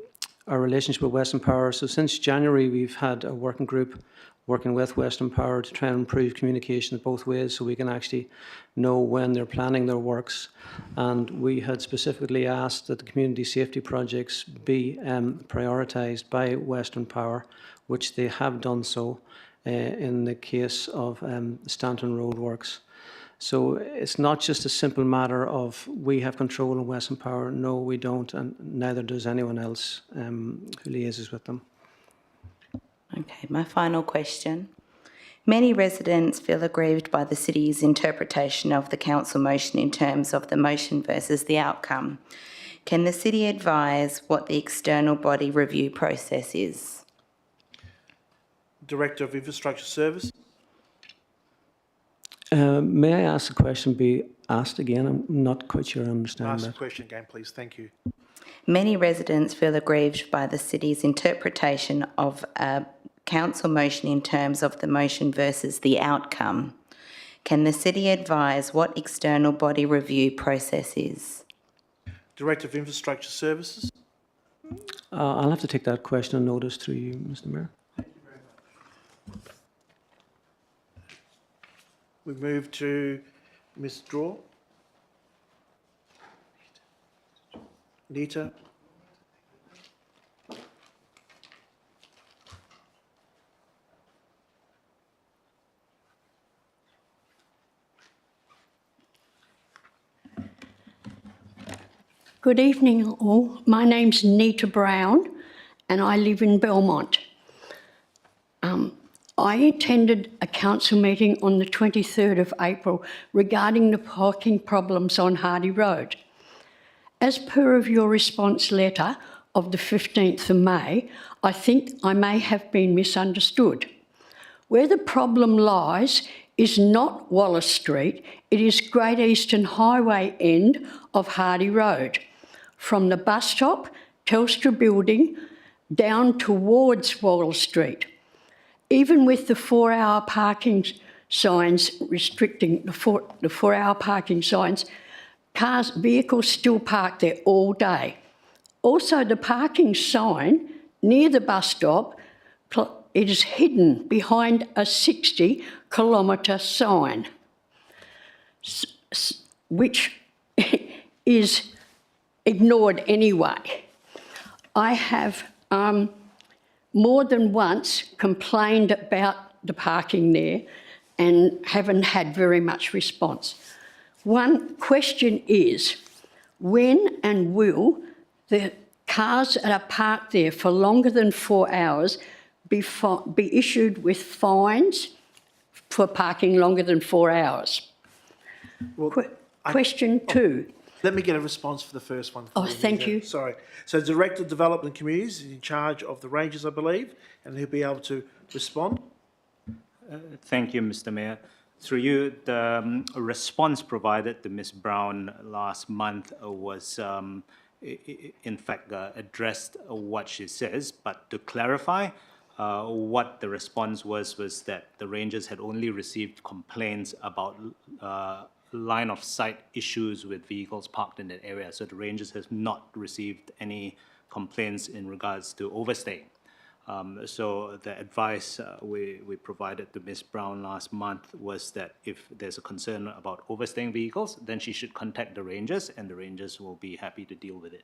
our relationship with Western Power. So since January, we've had a working group working with Western Power to try and improve communication both ways so we can actually know when they're planning their works. And we had specifically asked that the community safety projects be prioritised by Western Power, which they have done so in the case of Stanton Road works. So it's not just a simple matter of we have control of Western Power. No, we don't, and neither does anyone else who liaises with them. Okay, my final question. Many residents feel aggrieved by the city's interpretation of the council motion in terms of the motion versus the outcome. Can the city advise what the external body review process is? Director of Infrastructure Service. May I ask the question be asked again? I'm not quite sure I understand Ask that. the question again, please. Thank you. Many residents feel aggrieved by the city's interpretation of a council motion in terms of the motion versus the outcome. Can the city advise what external body review process is? Director of Infrastructure Services. I'll have to take that question on notice through you, Mr. Mayor. We move to Ms. Draw. Nita. Good evening all. My name's Nita Brown and I live in Belmont. I attended a council meeting on the 23rd of April regarding the parking problems on Hardy Road. As per of your response letter of the 15th of May, I think I may have been misunderstood. Where the problem lies is not Wallace Street, it is Great Eastern Highway end of Hardy Road, from the bus stop, Telstra building, down towards Wallace Street. Even with the 4-hour parking signs restricting the 4-hour parking signs, vehicles still park there all day. Also, the parking sign near the bus stop, it is hidden behind a 60-kilometre sign, which is ignored anyway. I have more than once complained about the parking there and haven't had very much response. One question is, when and will the cars that are parked there for longer than 4 hours be issued with fines for parking longer than 4 hours? Well, Question two. Let me get a response for the first one. Oh, thank you. Sorry. So Director of Development Communities is in charge of the Rangers, I believe, and he'll be able to respond. Thank you, Mr. Mayor. Through you, the response provided to Ms. Brown last month was, in fact, addressed what she says, but to clarify, what the response was that the Rangers had only received complaints about line of sight issues with vehicles parked in that area. So the Rangers has not received any complaints in regards to overstaying. So the advice we provided to Ms. Brown last month was that if there's a concern about overstaying vehicles, then she should contact the Rangers and the Rangers will be happy to deal with it.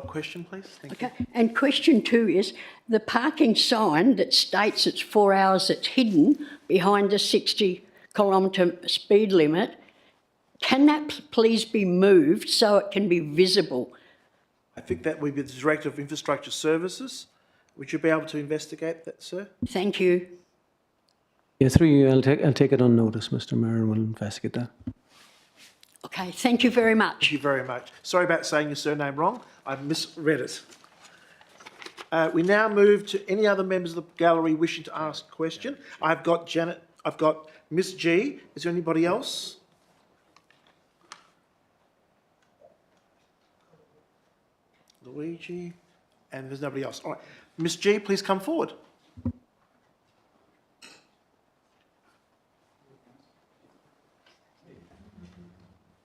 Question, please. Thank you. Okay, and question two is, the parking sign that states it's 4 hours that's hidden behind the 60-kilometre speed limit, can that please be moved so it can be visible I think that would be the Director of Infrastructure Services. Would you be able to investigate that, sir? Thank you. Yeah, through you, I'll take it on notice, Mr. Mayor, and we'll investigate that. Okay, thank you very much. Thank you very much. Sorry about saying your surname wrong. I've misread it. We now move to any other members of the gallery wishing to ask a question. I've got Janet, I've got Miss G. Is there anybody else? Luigi, and there's nobody else. All right. Miss G, please come forward.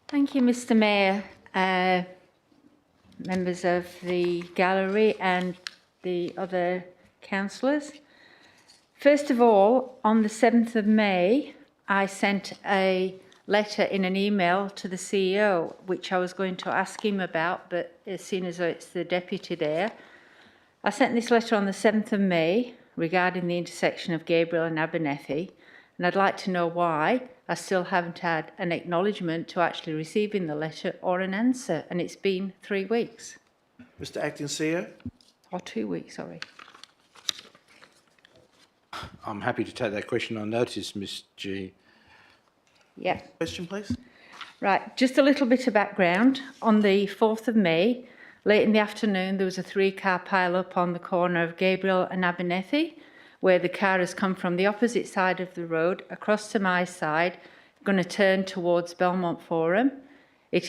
Thank you, Mr. Mayor, members of the gallery and the other councillors. First of all, on the 7th of May, I sent a letter in an email to the CEO, which I was going to ask him about, but as soon as it's the deputy there, I sent this letter on the 7th of May regarding the intersection of Gabriel and Abernethy, and I'd like to know why I still haven't had an acknowledgement to actually receiving the letter or an answer, and it's been 3 weeks. Mr. Acting CEO. Or 2 weeks, sorry. I'm happy to take that question on notice, Ms G. Yeah. Question, please. Right, just a little bit of background. On the 4th of May, late in the afternoon, there was a 3-car pile-up on the corner of Gabriel and Abernethy, where the car has come from the opposite side of the road, across to my side, going to turn towards Belmont Forum. It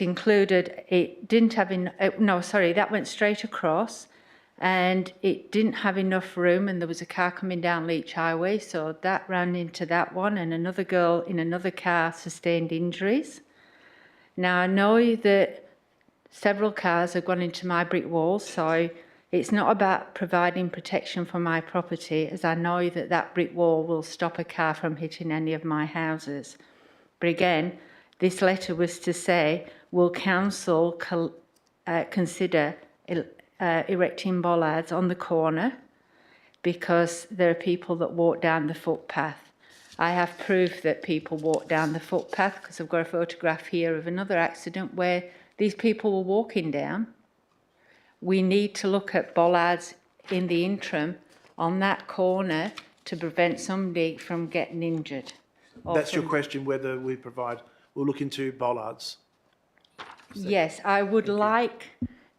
didn't have that went straight across, and it didn't have enough room, and there was a car coming down Leach Highway, so that ran into that one, and another girl in another car sustained injuries. Now, I know that several cars have gone into my brick walls, so it's not about providing protection for my property, as I know that that brick wall will stop a car from hitting any of my houses. But again, this letter was to say, will council consider erecting bollards on the corner, because there are people that walk down the footpath. I have proof that people walk down the footpath, because I've got a photograph here of another accident where these people were walking down. We need to look at bollards in the interim on that corner to prevent somebody from getting injured. That's your question, whether we'll look into bollards. Yes, I would like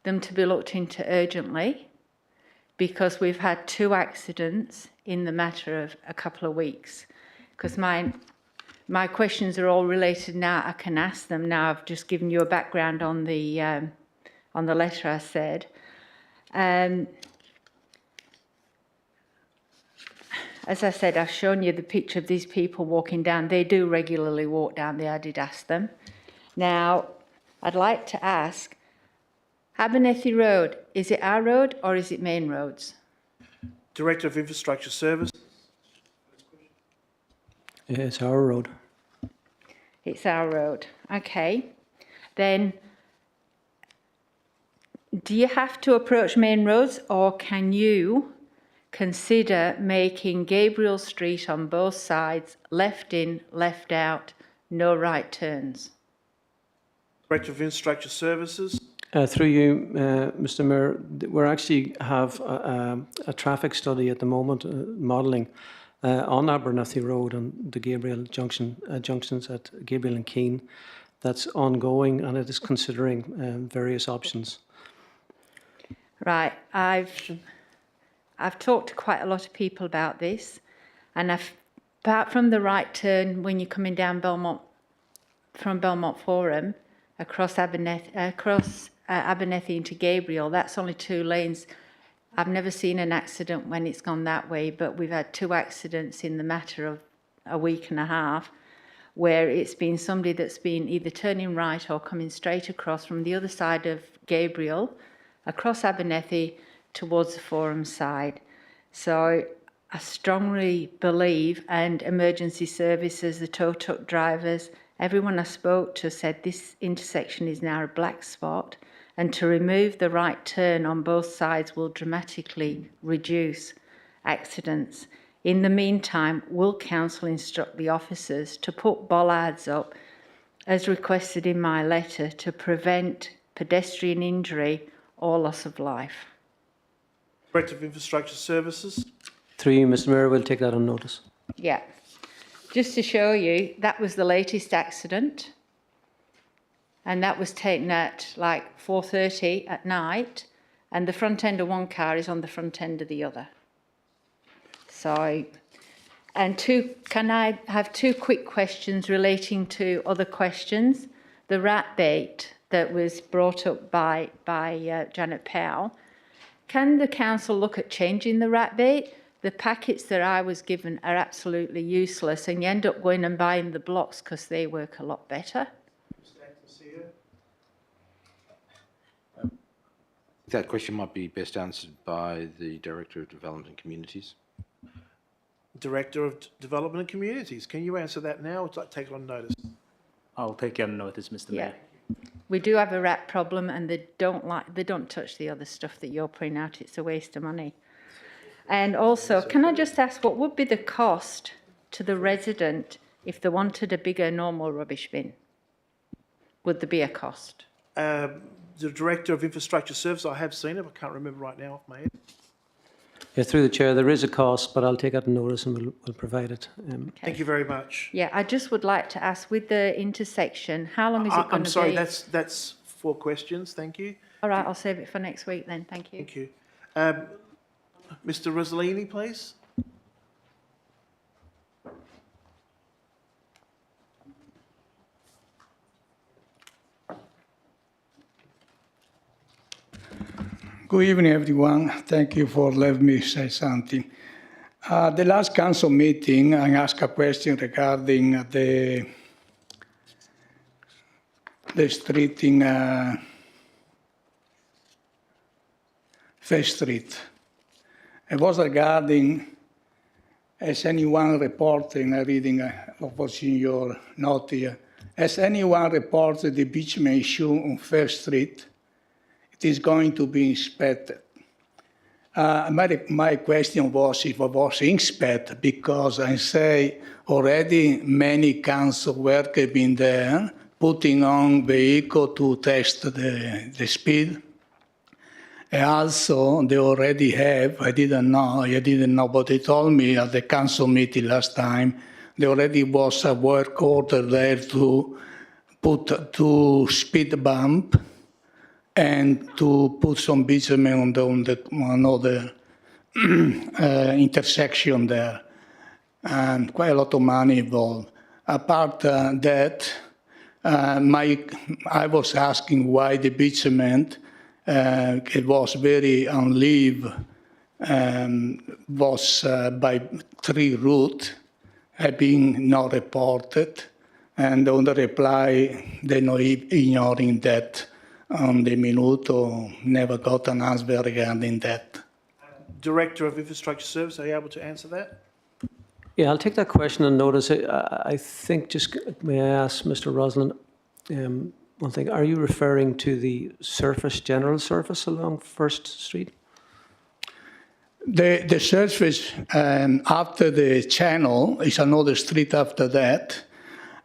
them to be looked into urgently, because we've had 2 accidents in the matter of a couple of weeks. Because my questions are all related now, I can ask them now. I've just given you a background on the letter I said. As I said, I've shown you the picture of these people walking down. They do regularly walk down there, I did ask them. Now, I'd like to ask, Abernethy Road, is it our road or is it main roads? Director of Infrastructure Service. It's our road. It's our road. Okay. Then, do you have to approach main roads, or can you consider making Gabriel Street on both sides left in, left out, no right turns? Director of Infrastructure Services. Through you, Mr. Mayor, we actually have a traffic study at the moment, modelling on Abernethy Road and the Gabriel junctions at Gabriel and Keene. That's ongoing, and it is considering various options. Right, I've talked to quite a lot of people about this, and apart from the right turn when you're coming down from Belmont Forum across Abernethy into Gabriel, that's only 2 lanes. I've never seen an accident when it's gone that way, but we've had 2 accidents in the matter of a week and a half, where it's been somebody that's been either turning right or coming straight across from the other side of Gabriel, across Abernethy towards the Forum side. So I strongly believe, and emergency services, the tow truck drivers, everyone I spoke to said this intersection is now a black spot, and to remove the right turn on both sides will dramatically reduce accidents. In the meantime, will council instruct the officers to put bollards up, as requested in my letter, to prevent pedestrian injury or loss of life. Director of Infrastructure Services. Through you, Mr Mayor, we'll take that on notice. Yeah. Just to show you, that was the latest accident. And that was taken at like 4:30 at night. And the front end of one car is on the front end of the other. So, can I have two quick questions relating to other questions? The rat bait that was brought up by Janet Powell. Can the council look at changing the rat bait? The packets that I was given are absolutely useless, and you end up going and buying the blocks because they work a lot better. That question might be best answered by the Director of Development and Communities. Director of Development and Communities. Can you answer that now or take it on notice? I'll take it on notice, Mr. Mayor. We do have a rat problem, and they don't touch the other stuff that you're putting out. It's a waste of money. And also, can I just ask, what would be the cost to the resident if they wanted a bigger normal rubbish bin? Would there be a cost? The Director of Infrastructure Services, I have seen it, I can't remember right now off my head. Yeah, through the chair, there is a cost, but I'll take that on notice and we'll provide it. Thank you very much. Yeah, I just would like to ask, with the intersection, how long is it going to be? I'm sorry, that's 4 questions, thank you. All right, I'll save it for next week then, thank you. Thank you. Mr Rossellini, please. Good evening, everyone. Thank you for letting me say something. The last council meeting, I asked a question regarding the street in First Street. It was regarding, as anyone reporting, reading what was in your note here, has anyone reported the bitumen issue on First Street? It is going to be inspected. My question was if it was inspected, because I say already many council workers have been there putting on vehicle to test the speed. And also, they already have, I didn't know, but they told me at the council meeting last time, there already was a work order there to put 2 speed bump and to put some bitumen on another intersection there, and quite a lot of money involved. Apart that, I was asking why the bitumen, it was very unleaved, was by 3 routes, had been not reported, and on the reply, they not ignoring that. On the minuto, never got an answer regarding that. Director of Infrastructure Services, are you able to answer that? Yeah, I'll take that question on notice. I think just, may I ask Mr Roslin one thing, are you referring to the general surface along First Street? The surface after the channel is another street after that.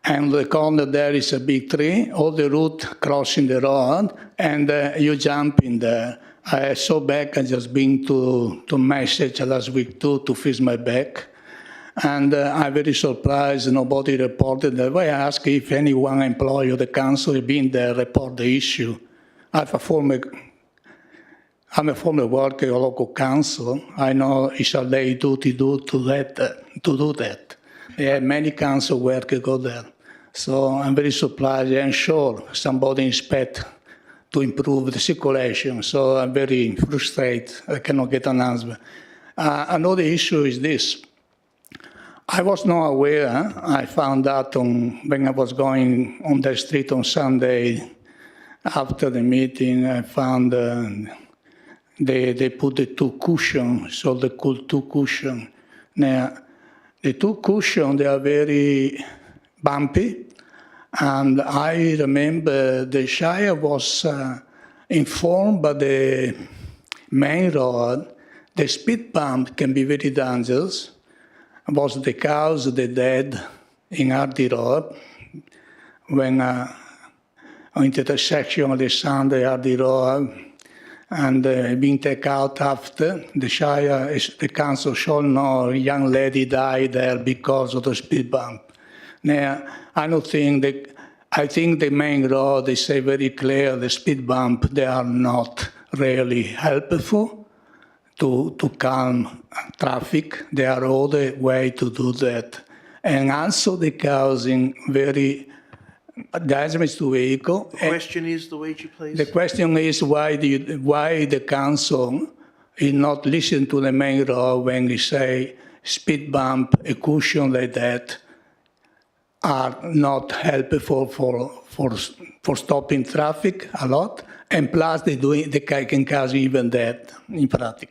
And the corner there is a big tree, all the route crossing the road, and you jump in there. I saw back, I just been to message last week too, to fix my back. And I'm very surprised nobody reported that. I asked if anyone employee of the council had been there report the issue. I'm a former worker of local council. I know it's a day duty to do that. Yeah, many council workers go there. So I'm very surprised and sure somebody inspect to improve the circulation. So I'm very frustrated. I cannot get an answer. Another issue is this. I was not aware. I found out when I was going on the street on Sunday after the meeting. I found they put the 2 cushions, so the cool 2 cushions. Now, the 2 cushions, they are very bumpy. And I remember the Shire was informed by the main road, the speed bump can be very dangerous. It was the cows, the dead in Hardy Road, when on intersection of the Sunday Hardy Road, and being taken out after. The council shall know a young lady died there because of the speed bump. Now, I think the main road, they say very clear, the speed bump, they are not really helpful to calm traffic. There are other way to do that. And also they causing very damage to vehicle. The question is, Luigi, please. The question is why the council is not listen to the main road when we say speed bump, a cushion like that are not helpful for stopping traffic a lot, and plus they can cause even that in practice.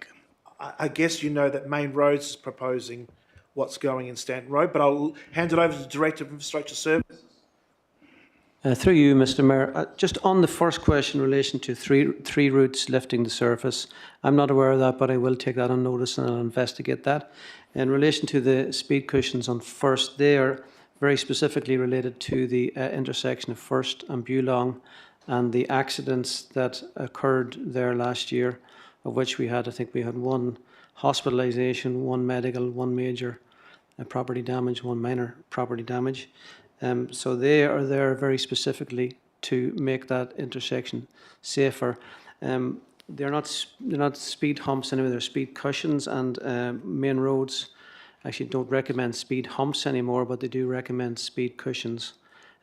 I guess you know that Main Roads is proposing what's going in Stanton Road, but I'll hand it over to the Director of Infrastructure Services. Through you, Mr Mayor, just on the first question in relation to three routes lifting the surface, I'm not aware of that, but I will take that on notice and I'll investigate that. In relation to the speed cushions on First, they are very specifically related to the intersection of First and Bulong and the accidents that occurred there last year, of which I think we had one hospitalisation, one medical, one major property damage, one minor property damage. So they are there very specifically to make that intersection safer. They're not speed humps anyway, they're speed cushions, and Main Roads actually don't recommend speed humps anymore, but they do recommend speed cushions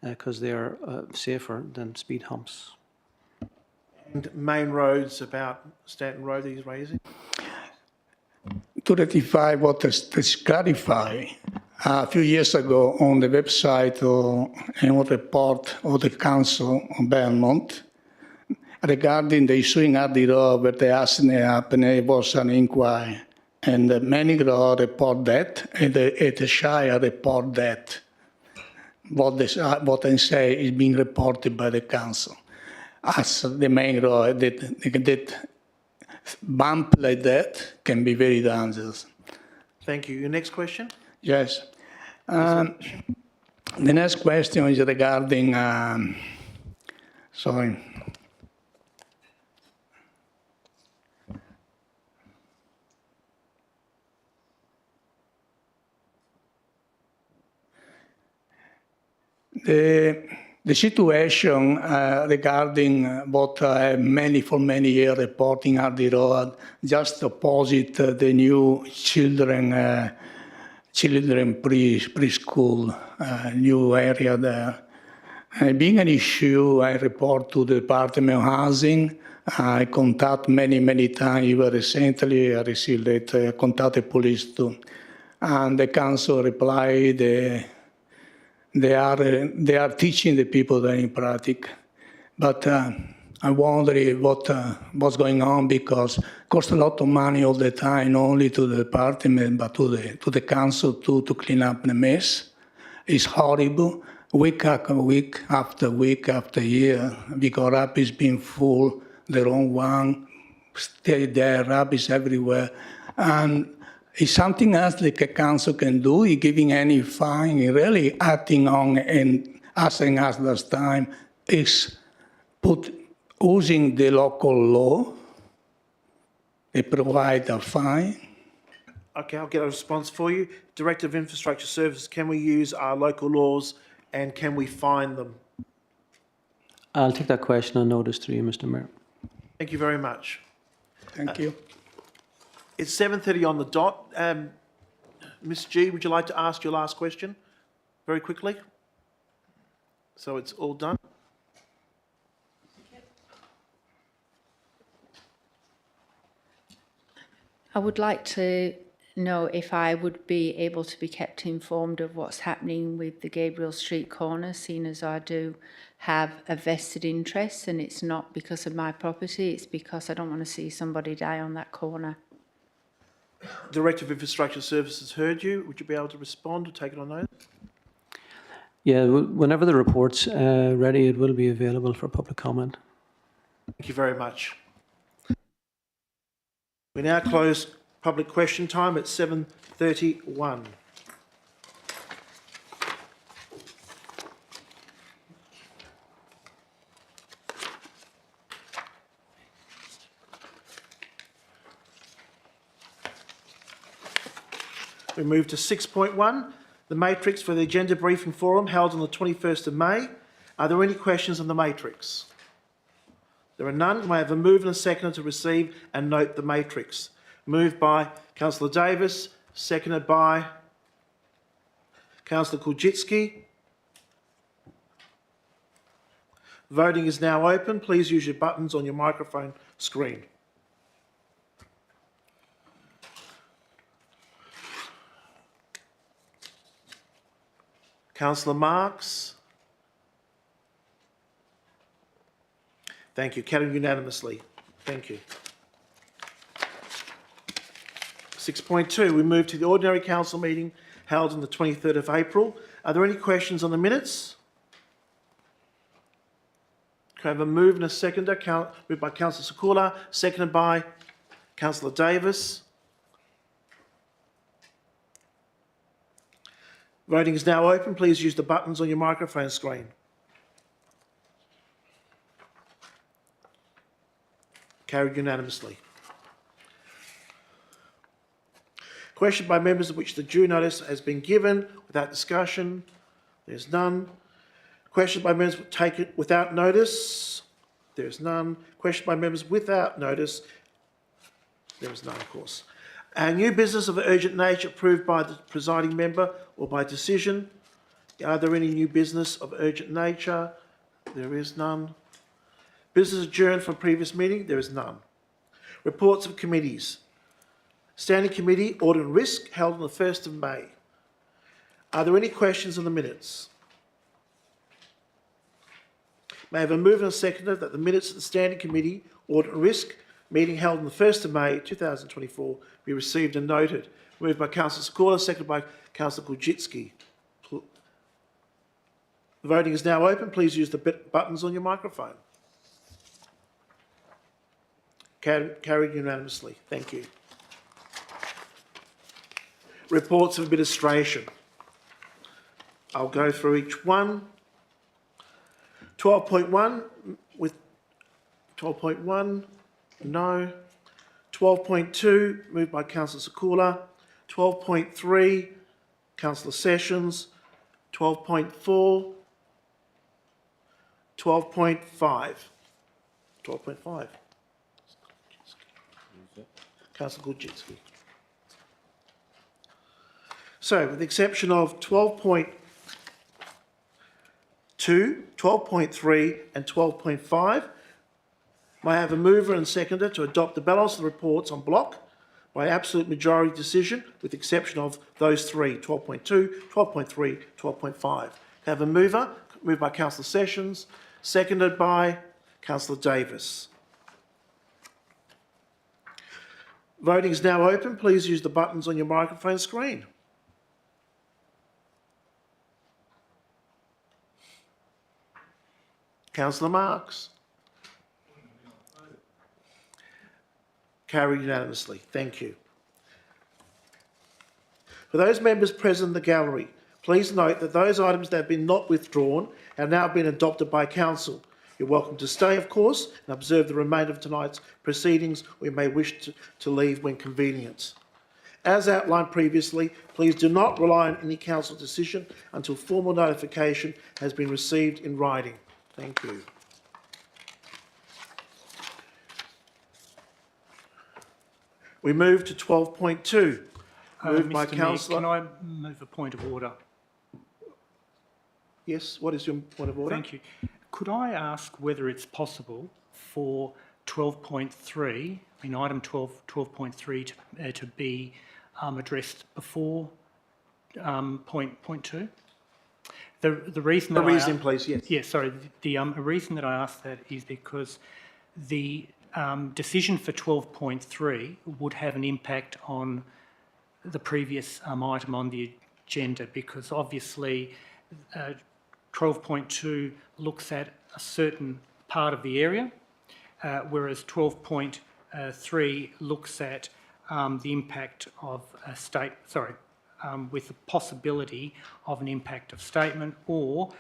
because they are safer than speed humps. And Main Roads about Stanton Road he's raising? To rectify what is clarified, a few years ago on the website and a report of the Council of Belmont regarding the issue in Hardy Road where the accident happened, it was an inquiry. And many road report that, and the Shire report that. What I say is being reported by the Council. As the main road, that bump like that can be very dangerous. Thank you. Your next question? Yes. The next question is regarding, sorry. The situation regarding what for many years reporting at the road, just opposite the new children preschool, new area there. Being an issue, I report to the Department of Housing. I contact many times, even recently I received that, contact the police too. And the council replied, they are teaching the people that in practice. But I wonder what's going on, because it costs a lot of money all the time, not only to the department, but to the council too, to clean up the mess. It's horrible. Week after week after year, because rubbish being full, the wrong one, stay there, rubbish everywhere. And it's something else that the council can do, is giving any fine, really acting on and asking us last time, is using the local law, they provide a fine. Okay, I'll get a response for you. Director of Infrastructure Services, can we use our local laws and can we fine them? I'll take that question on notice through you, Mr Mayor. Thank you very much. Thank you. It's 7:30 on the dot. Ms G, would you like to ask your last question very quickly? So it's all done. I would like to know if I would be able to be kept informed of what's happening with the Gabriel Street corner, seeing as I do have a vested interest, and it's not because of my property, it's because I don't want to see somebody die on that corner. Director of Infrastructure Services heard you. Would you be able to respond or take it on notice? Yeah, whenever the report's ready, it will be available for public comment. Thank you very much. We now close public question time at 7:31. We move to 6.1, the matrix for the agenda briefing forum held on the 21st of May. Are there any questions on the matrix? There are none. May I have a move and a seconder to receive and note the matrix? Moved by Councillor Davis, seconded by Councillor Kulczycki. Voting is now open. Please use your buttons on your microphone screen. Councillor Marx. Thank you. Carried unanimously. Thank you. 6.2, we move to the ordinary council meeting held on the 23rd of April. Are there any questions on the minutes? Can I have a move and a seconder? Moved by Councillor Sakula, seconded by Councillor Davis. Voting is now open. Please use the buttons on your microphone screen. Carried unanimously. Question by members of which the due notice has been given without discussion. There's none. Question by members taken without notice. There's none. Question by members without notice. There is none, of course. New business of urgent nature approved by the presiding member or by decision. Are there any new business of urgent nature? There is none. Business adjourned from previous meeting? There is none. Reports of committees. Standing Committee, Audit and Risk, held on the 1st of May. Are there any questions on the minutes? May I have a move and a seconder that the minutes of the Standing Committee, Audit and Risk, meeting held on the 1st of May 2024 be received and noted. Moved by Councillor Sakula, seconded by Councillor Kulczycki. The voting is now open. Please use the buttons on your microphone. Carried unanimously. Thank you. Reports of administration. I'll go through each one. 12.1 with 12.1, no. 12.2, moved by Councillor Sakula. 12.3, Councillor Sessions. 12.4, 12.5. 12.5. Councillor Kulczycki. So, with the exception of 12.2, 12.3 and 12.5, may I have a mover and seconder to adopt the balance of the reports en bloc by absolute majority decision, with the exception of those three, 12.2, 12.3, 12.5. Can I have a mover? Moved by Councillor Sessions, seconded by Councillor Davis. Voting is now open. Please use the buttons on your microphone screen. Councillor Marx. Carried unanimously. Thank you. For those members present in the gallery, please note that those items that have been not withdrawn have now been adopted by Council. You're welcome to stay, of course, and observe the remainder of tonight's proceedings, or you may wish to leave when convenient. As outlined previously, please do not rely on any Council decision until formal notification has been received in writing. Thank you. We move to 12.2. Moved by Councillor. Can I move a point of order? Yes, what is your point of order? Thank you. Could I ask whether it's possible for 12.3, in item 12.3 to be addressed before point 2? The reason that please, yes. Yeah, sorry. The reason that I ask that is because the decision for 12.3 would have an impact on the previous item on the agenda, because obviously 12.2 looks at a certain part of the area, whereas 12.3 looks at the impact of a with the possibility of an impact of statement or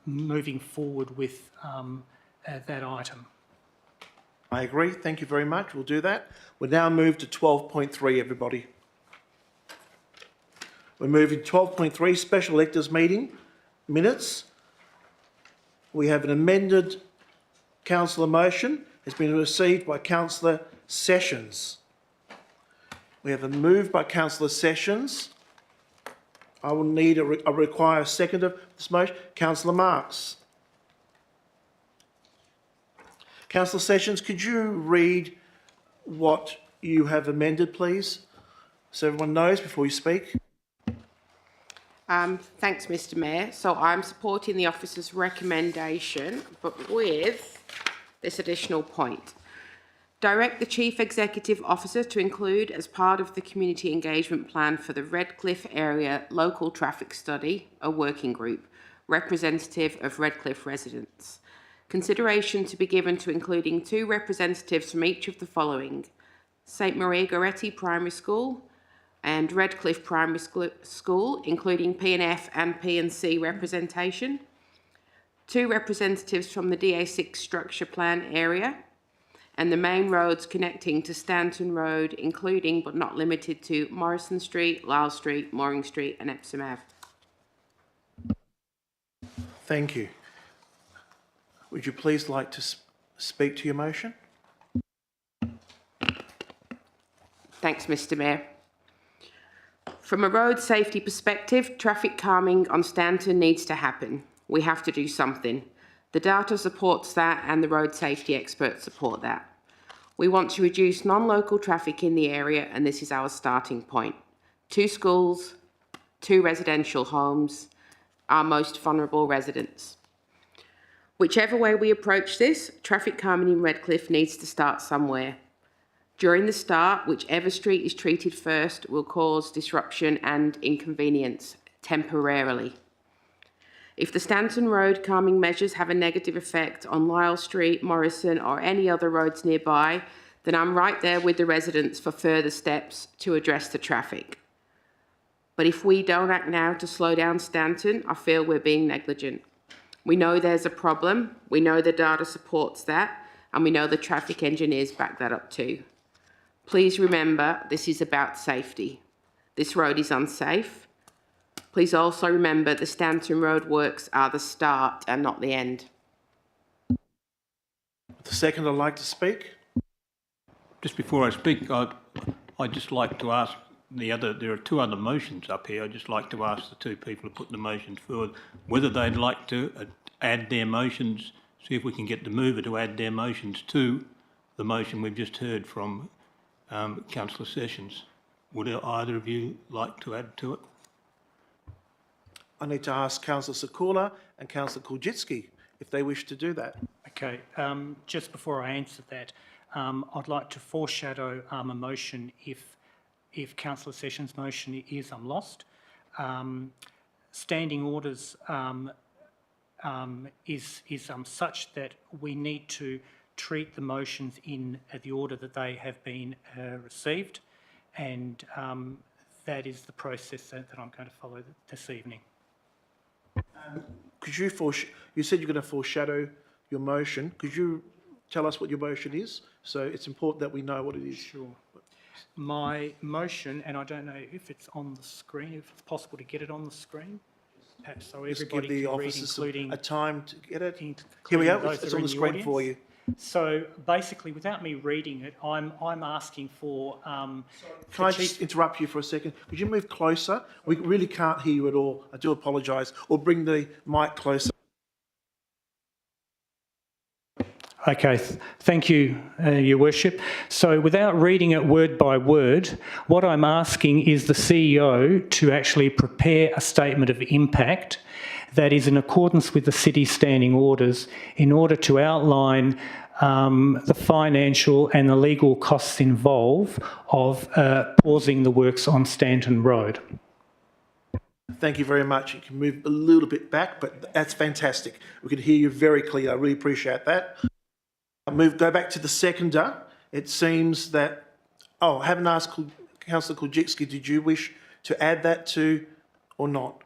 moving forward with that item. I agree. Thank you very much. We'll do that. We'll now move to 12.3, everybody. We're moving to 12.3, special electors meeting minutes. We have an amended councillor motion. It's been received by Councillor Sessions. We have a move by Councillor Sessions. I will need I require a seconder for this motion. Councillor Marx. Councillor Sessions, could you read what you have amended, please, so everyone knows before you speak? Thanks, Mr. Mayor. So I'm supporting the officer's recommendation, but with this additional point. Direct the Chief Executive Officer to include, as part of the Community Engagement Plan for the Redcliffe Area Local Traffic Study, a working group, representative of Redcliffe residents. Consideration to be given to including 2 representatives from each of the following: St Maria Goretti Primary School and Redcliffe Primary School, including P&F and P&C representation, 2 representatives from the DA6 structure plan area, and the main roads connecting to Stanton Road, including but not limited to Morrison Street, Lyall Street, Mooring Street and Epsom Ave. Thank you. Would you please like to speak to your motion? Thanks, Mr. Mayor. From a road safety perspective, traffic calming on Stanton needs to happen. We have to do something. The data supports that and the road safety experts support that. We want to reduce non-local traffic in the area and this is our starting point. 2 schools, 2 residential homes, our most vulnerable residents. Whichever way we approach this, traffic calming in Redcliffe needs to start somewhere. During the start, whichever street is treated first will cause disruption and inconvenience temporarily. If the Stanton Road calming measures have a negative effect on Lyall Street, Morrison or any other roads nearby, then I'm right there with the residents for further steps to address the traffic. But if we don't act now to slow down Stanton, I feel we're being negligent. We know there's a problem, we know the data supports that, and we know the traffic engineers back that up too. Please remember, this is about safety. This road is unsafe. Please also remember the Stanton Road works are the start and not the end. The second I'd like to speak. Just before I speak, I'd just like to ask there are 2 other motions up here. I'd just like to ask the 2 people who put the motions forward whether they'd like to add their motions, see if we can get the mover to add their motions to the motion we've just heard from Councillor Sessions. Would either of you like to add to it? I need to ask Councillor Sekula and Councillor Kulczycki if they wish to do that. Okay, just before I answer that, I'd like to foreshadow a motion if Councillor Sessions' motion is lost. Standing orders is such that we need to treat the motions in the order that they have been received, and that is the process that I'm going to follow this evening. Could you you said you're going to foreshadow your motion. Could you tell us what your motion is? So it's important that we know what it is. Sure. My motion, and I don't know if it's on the screen, if it's possible to get it on the screen, perhaps so everybody give the can read, officers including a time to get it. Here we go. It's on the screen for you. So basically, without me reading it, I'm asking for. Can I just interrupt you for a second? Could you move closer? We really can't hear you at all. I do apologise. Or bring the mic closer. Okay, thank you, Your Worship. So without reading it word by word, what I'm asking is the CEO to actually prepare a statement of impact that is in accordance with the city's standing orders in order to outline the financial and the legal costs involved of pausing the works on Stanton Road. Thank you very much. You can move a little bit back, but that's fantastic. We can hear you very clearly. I really appreciate that. Go back to the seconder. It seems that... Oh, I haven't asked Councillor Kulczycki, did you wish to add that to or not?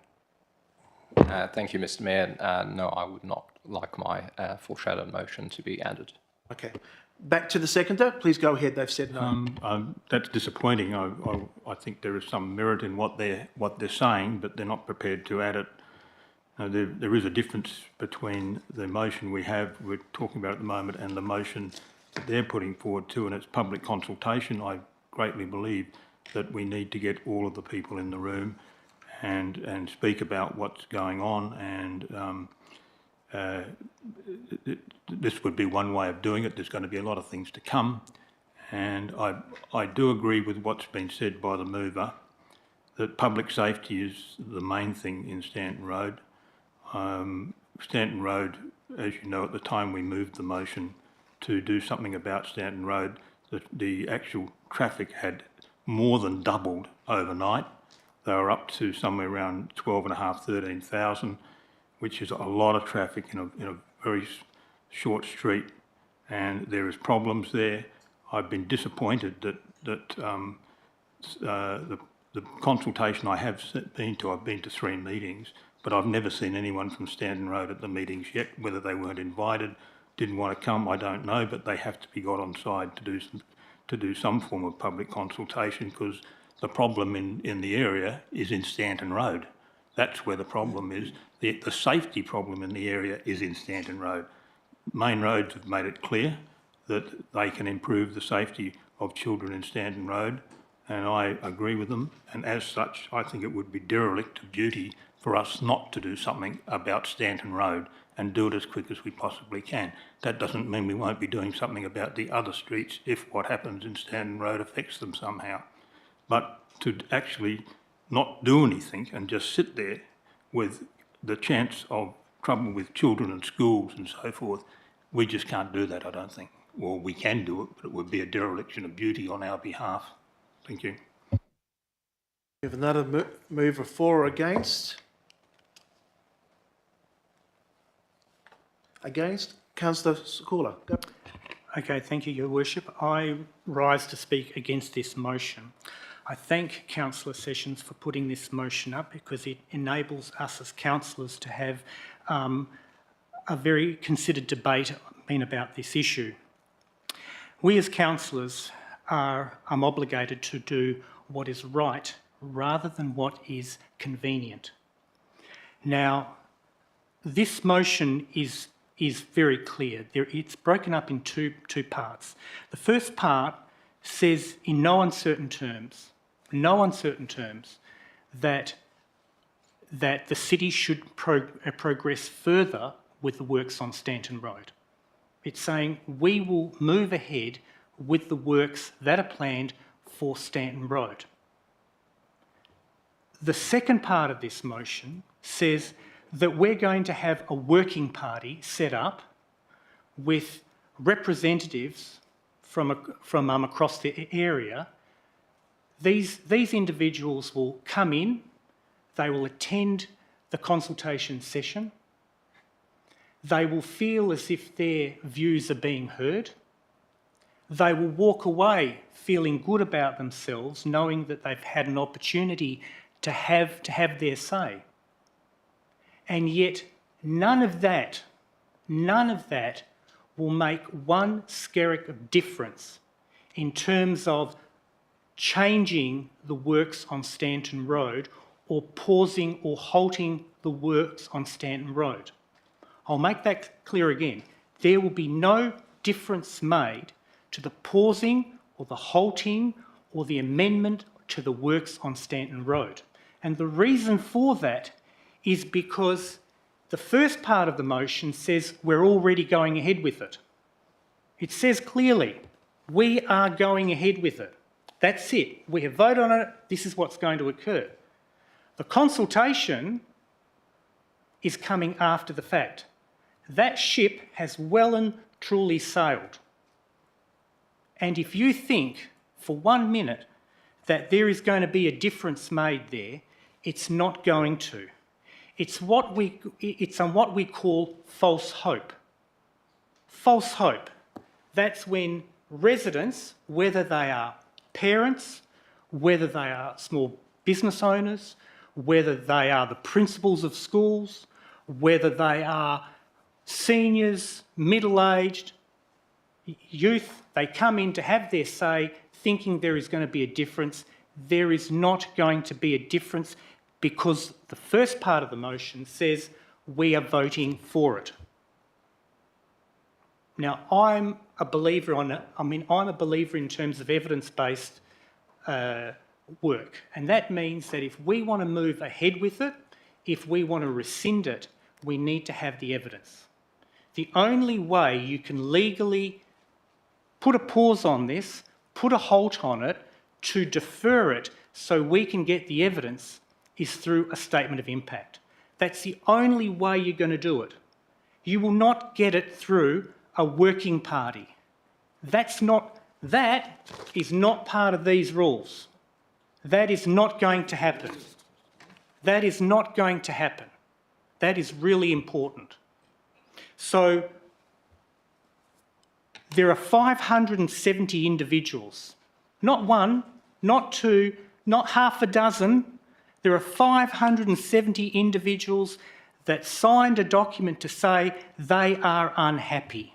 Thank you, Mr. Mayor. No, I would not like my foreshadowed motion to be added. Okay. Back to the seconder. Please go ahead. They've said no. That's disappointing. I think there is some merit in what they're saying, but they're not prepared to add it. There is a difference between the motion we're talking about at the moment and the motion that they're putting forward too, and it's public consultation. I greatly believe that we need to get all of the people in the room and speak about what's going on, and this would be one way of doing it. There's going to be a lot of things to come, and I do agree with what's been said by the mover, that public safety is the main thing in Stanton Road. Stanton Road, as you know, at the time we moved the motion to do something about Stanton Road, the actual traffic had more than doubled overnight. They were up to somewhere around 12,500, 13,000, which is a lot of traffic in a very short street, and there is problems there. I've been disappointed that the consultation I've been to 3 meetings, but I've never seen anyone from Stanton Road at the meetings yet. Whether they weren't invited, didn't want to come, I don't know, but they have to be got on side to do some form of public consultation, because the problem in the area is in Stanton Road. That's where the problem is. The safety problem in the area is in Stanton Road. Main roads have made it clear that they can improve the safety of children in Stanton Road, and I agree with them, and as such I think it would be derelict of duty for us not to do something about Stanton Road and do it as quick as we possibly can. That doesn't mean we won't be doing something about the other streets if what happens in Stanton Road affects them somehow. But to actually not do anything and just sit there with the chance of trouble with children and schools and so forth, we just can't do that, I don't think. Well, we can do it, but it would be a dereliction of duty on our behalf. Thank you. We have another mover for or against. Against? Councillor Sekula. Go. Okay, thank you, Your Worship. I rise to speak against this motion. I thank Councillor Sessions for putting this motion up, because it enables us as councillors to have a very considered debate about this issue. We as councillors are obligated to do what is right rather than what is convenient. Now, this motion is very clear. It's broken up in two parts. The first part says in no uncertain terms, that the city should progress further with the works on Stanton Road. It's saying we will move ahead with the works that are planned for Stanton Road. The second part of this motion says that we're going to have a working party set up with representatives from across the area. These individuals will come in, they will attend the consultation session, they will feel as if their views are being heard, they will walk away feeling good about themselves, knowing that they've had an opportunity to have their say. And yet none of that will make one skerrick of difference in terms of changing the works on Stanton Road or pausing or halting the works on Stanton Road. I'll make that clear again. There will be no difference made to the pausing or the halting or the amendment to the works on Stanton Road. And the reason for that is because the first part of the motion says we're already going ahead with it. It says clearly, we are going ahead with it. That's it. We have voted on it. This is what's going to occur. The consultation is coming after the fact. That ship has well and truly sailed. And if you think for 1 minute that there is going to be a difference made there, it's not going to. It's on what we call false hope. False hope. That's when residents, whether they are parents, whether they are small business owners, whether they are the principals of schools, whether they are seniors, middle-aged, Youth, they come in to have their say, thinking there is going to be a difference. There is not going to be a difference because the first part of the motion says we are voting for it. Now, I'm a believer in terms of evidence-based work, and that means that if we want to move ahead with it, if we want to rescind it, we need to have the evidence. The only way you can legally put a pause on this, put a halt on it, to defer it so we can get the evidence is through a statement of impact. That's the only way you're going to do it. You will not get it through a working party. That is not part of these rules. That is not going to happen. That is not going to happen. That is really important. So there are 570 individuals, not one, not two, not half a dozen. There are 570 individuals that signed a document to say they are unhappy.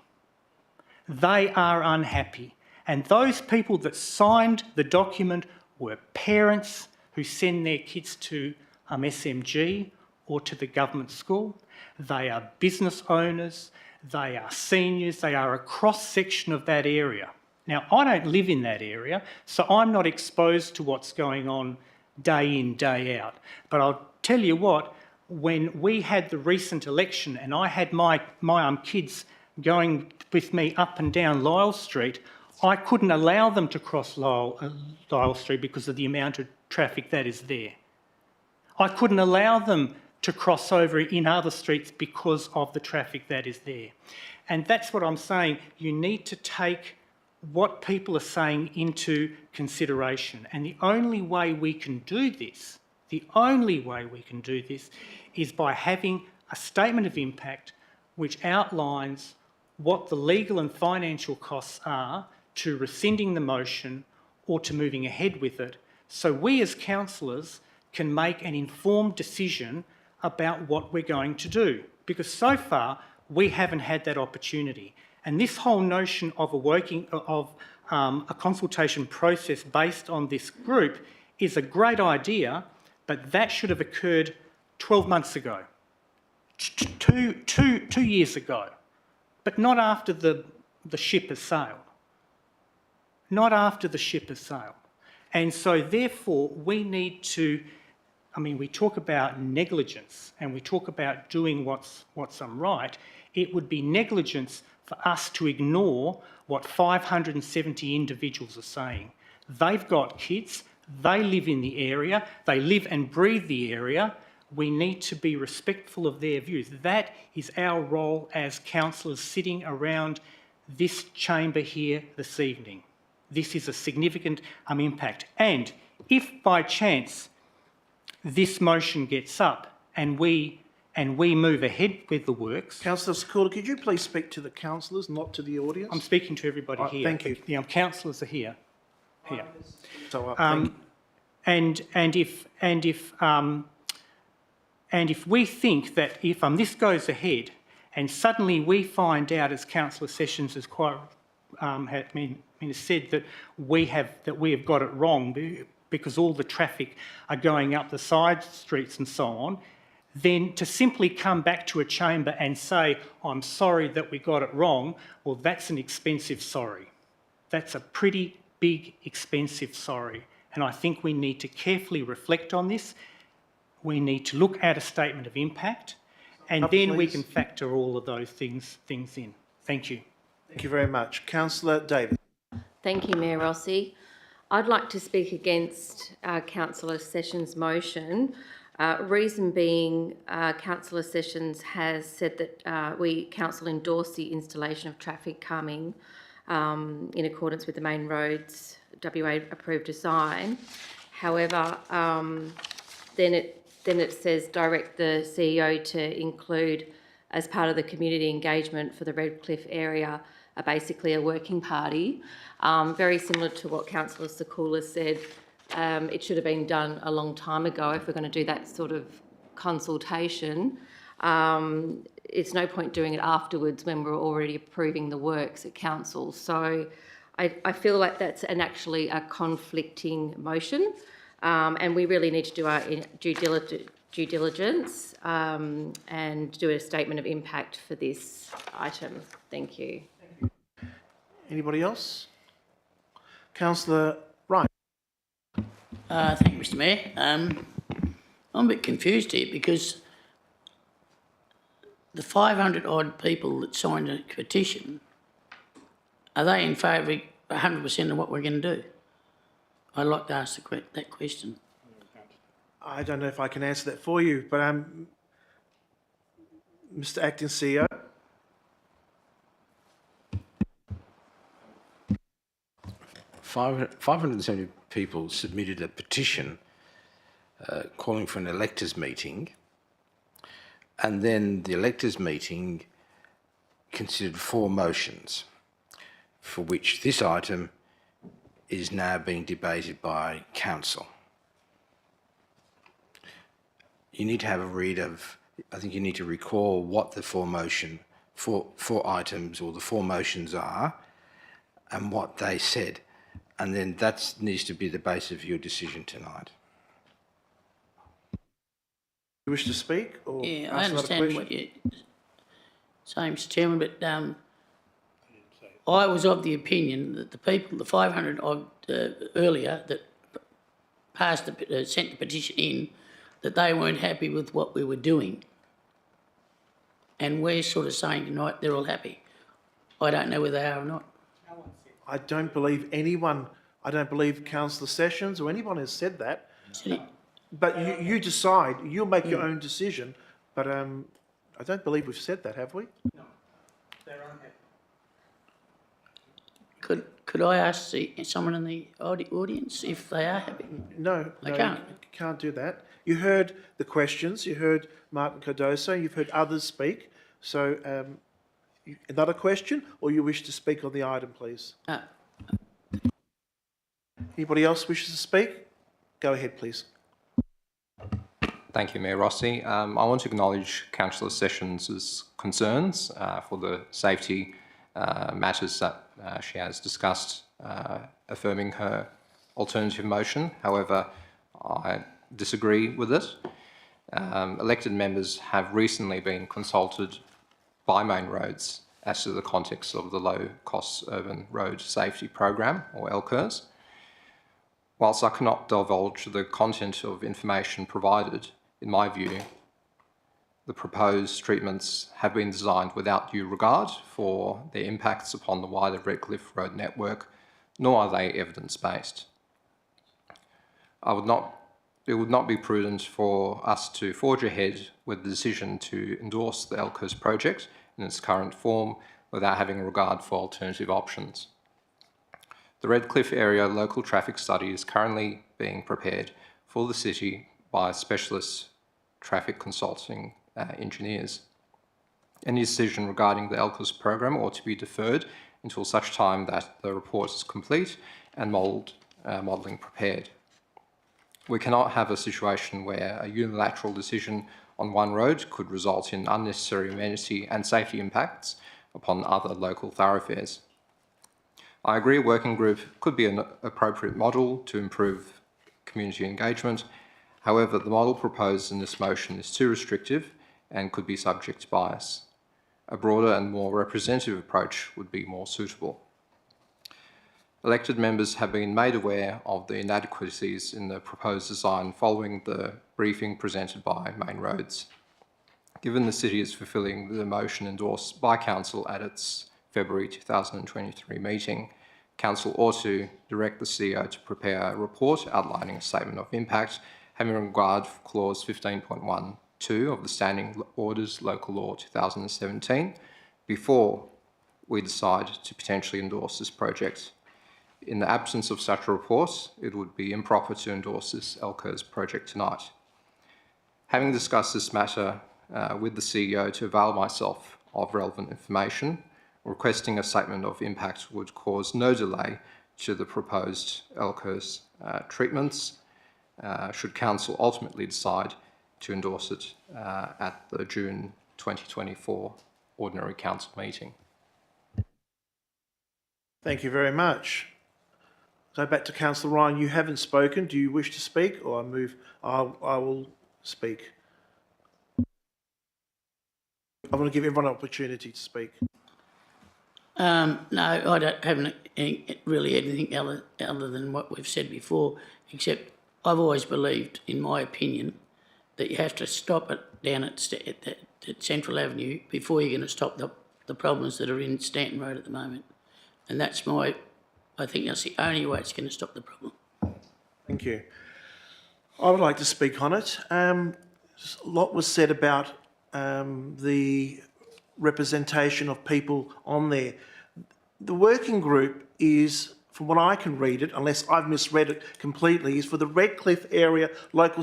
They are unhappy. And those people that signed the document were parents who send their kids to SMG or to the government school. They are business owners. They are seniors. They are a cross-section of that area. Now, I don't live in that area, so I'm not exposed to what's going on day in, day out. But I'll tell you what, when we had the recent election and I had my kids going with me up and down Lyall Street, I couldn't allow them to cross Lyall Street because of the amount of traffic that is there. I couldn't allow them to cross over in other streets because of the traffic that is there. And that's what I'm saying. You need to take what people are saying into consideration. And the only way we can do this, is by having a statement of impact which outlines what the legal and financial costs are to rescinding the motion or to moving ahead with it, so we as councillors can make an informed decision about what we're going to do. Because so far, we haven't had that opportunity. And this whole notion of a consultation process based on this group is a great idea, but that should have occurred 12 months ago, two years ago, but not after the ship has sailed. Not after the ship has sailed. And so therefore we need to, we talk about negligence and we talk about doing what's right. It would be negligence for us to ignore what 570 individuals are saying. They've got kids, they live in the area, they live and breathe the area. We need to be respectful of their views. That is our role as councillors sitting around this chamber here this evening. This is a significant impact. And if by chance this motion gets up and we move ahead with the works... Councillor Secula, could you please speak to the councillors, not to the audience? I'm speaking to everybody here. Thank you. The councillors are here. So, and if we think that if this goes ahead and suddenly we find out, as Councillor Sessions has quite said, that we have got it wrong because all the traffic are going up the side streets and so on, then to simply come back to a chamber and say, I'm sorry that we got it wrong, well, that's an expensive sorry. That's a pretty big, expensive sorry. And I think we need to carefully reflect on this. We need to look at a statement of impact, and then we can factor all of those things in. Thank you. Thank you very much. Councillor Davis. Thank you, Mayor Rossi. I'd like to speak against Councillor Sessions' motion. Reason being, Councillor Sessions has said that Council endorsed the installation of traffic calming in accordance with the Main Roads WA approved design. However, then it says direct the CEO to include, as part of the community engagement for the Redcliffe area, basically a working party. Very similar to what Councillor Secula said. It should have been done a long time ago if we're going to do that sort of consultation. It's no point doing it afterwards when we're already approving the works at council. So I feel like that's actually a conflicting motion, and we really need to do our due diligence and do a statement of impact for this item. Thank you. Anybody else? Councillor Wright. Thank you, Mr. Mayor. I'm a bit confused here because the 500 odd people that signed a petition, are they in favour of 100% of what we're going to do? I'd like to ask that question. I don't know if I can answer that for you, but Mr. Acting CEO. Five 570 people submitted a petition calling for an electors meeting, and then the electors meeting considered 4 motions, for which this item is now being debated by council. You need to have a read of, I think you need to recall what the 4 items or the 4 motions are and what they said. And then that needs to be the basis of your decision tonight. You wish to speak? Or yeah, I understand what you're saying, Mr. Chairman, but I was of the opinion that the people, the 500 odd earlier that sent the petition in, that they weren't happy with what we were doing. And we're sort of saying tonight they're all happy. I don't know whether they are or not. I don't believe anyone, I don't believe Councillor Sessions or anyone has said that. But you decide, you'll make your own decision, but I don't believe we've said that, have we? No, they're unhappy. Could I ask someone in the audience if they are happy? No, I can't. You can't do that. You heard the questions, you heard Martin Cardoso, you've heard others speak. So another question, or you wish to speak on the item, please? Anybody else wishes to speak? Go ahead, please. Thank you, Mayor Rossi. I want to acknowledge Councillor Sessions' concerns for the safety matters that she has discussed, affirming her alternative motion. However, I disagree with it. Elected members have recently been consulted by Main Roads as to the context of the Low Cost Urban Road Safety Program, or Electors. Whilst I cannot divulge the content of information provided, in my view, the proposed treatments have been designed without due regard for their impacts upon the wider Redcliffe road network, nor are they evidence-based. It would not be prudent for us to forge ahead with the decision to endorse the Electors project in its current form without having regard for alternative options. The Redcliffe area local traffic study is currently being prepared for the city by specialist traffic consulting engineers. Any decision regarding the Electors program ought to be deferred until such time that the report is complete and modelling prepared. We cannot have a situation where a unilateral decision on one road could result in unnecessary amenity and safety impacts upon other local thoroughfares. I agree a working group could be an appropriate model to improve community engagement. However, the model proposed in this motion is too restrictive and could be subject to bias. A broader and more representative approach would be more suitable. Elected members have been made aware of the inadequacies in the proposed design following the briefing presented by Main Roads. Given the City is fulfilling the motion endorsed by Council at its February 2023 meeting, Council ought to direct the CEO to prepare a report outlining a statement of impact, having regard for Clause 15.12 of the Standing Orders Local Law 2017, before we decide to potentially endorse this project. In the absence of such a report, it would be improper to endorse this Electors project tonight. Having discussed this matter with the CEO to avail myself of relevant information, requesting a statement of impact would cause no delay to the proposed Electors treatments, should Council ultimately decide to endorse it at the June 2024 Ordinary Council meeting. Thank you very much. So back to Councillor Ryan. You haven't spoken. Do you wish to speak, or I will speak. I want to give everyone an opportunity to speak. No, I haven't really anything other than what we've said before, except I've always believed, in my opinion, that you have to stop it down at Central Avenue before you're going to stop the problems that are in Stanton Road at the moment. And I think that's the only way it's going to stop the problem. Thank you. I would like to speak on it. A lot was said about the representation of people on there. The working group is, from what I can read it, unless I've misread it completely, is for the Redcliffe area local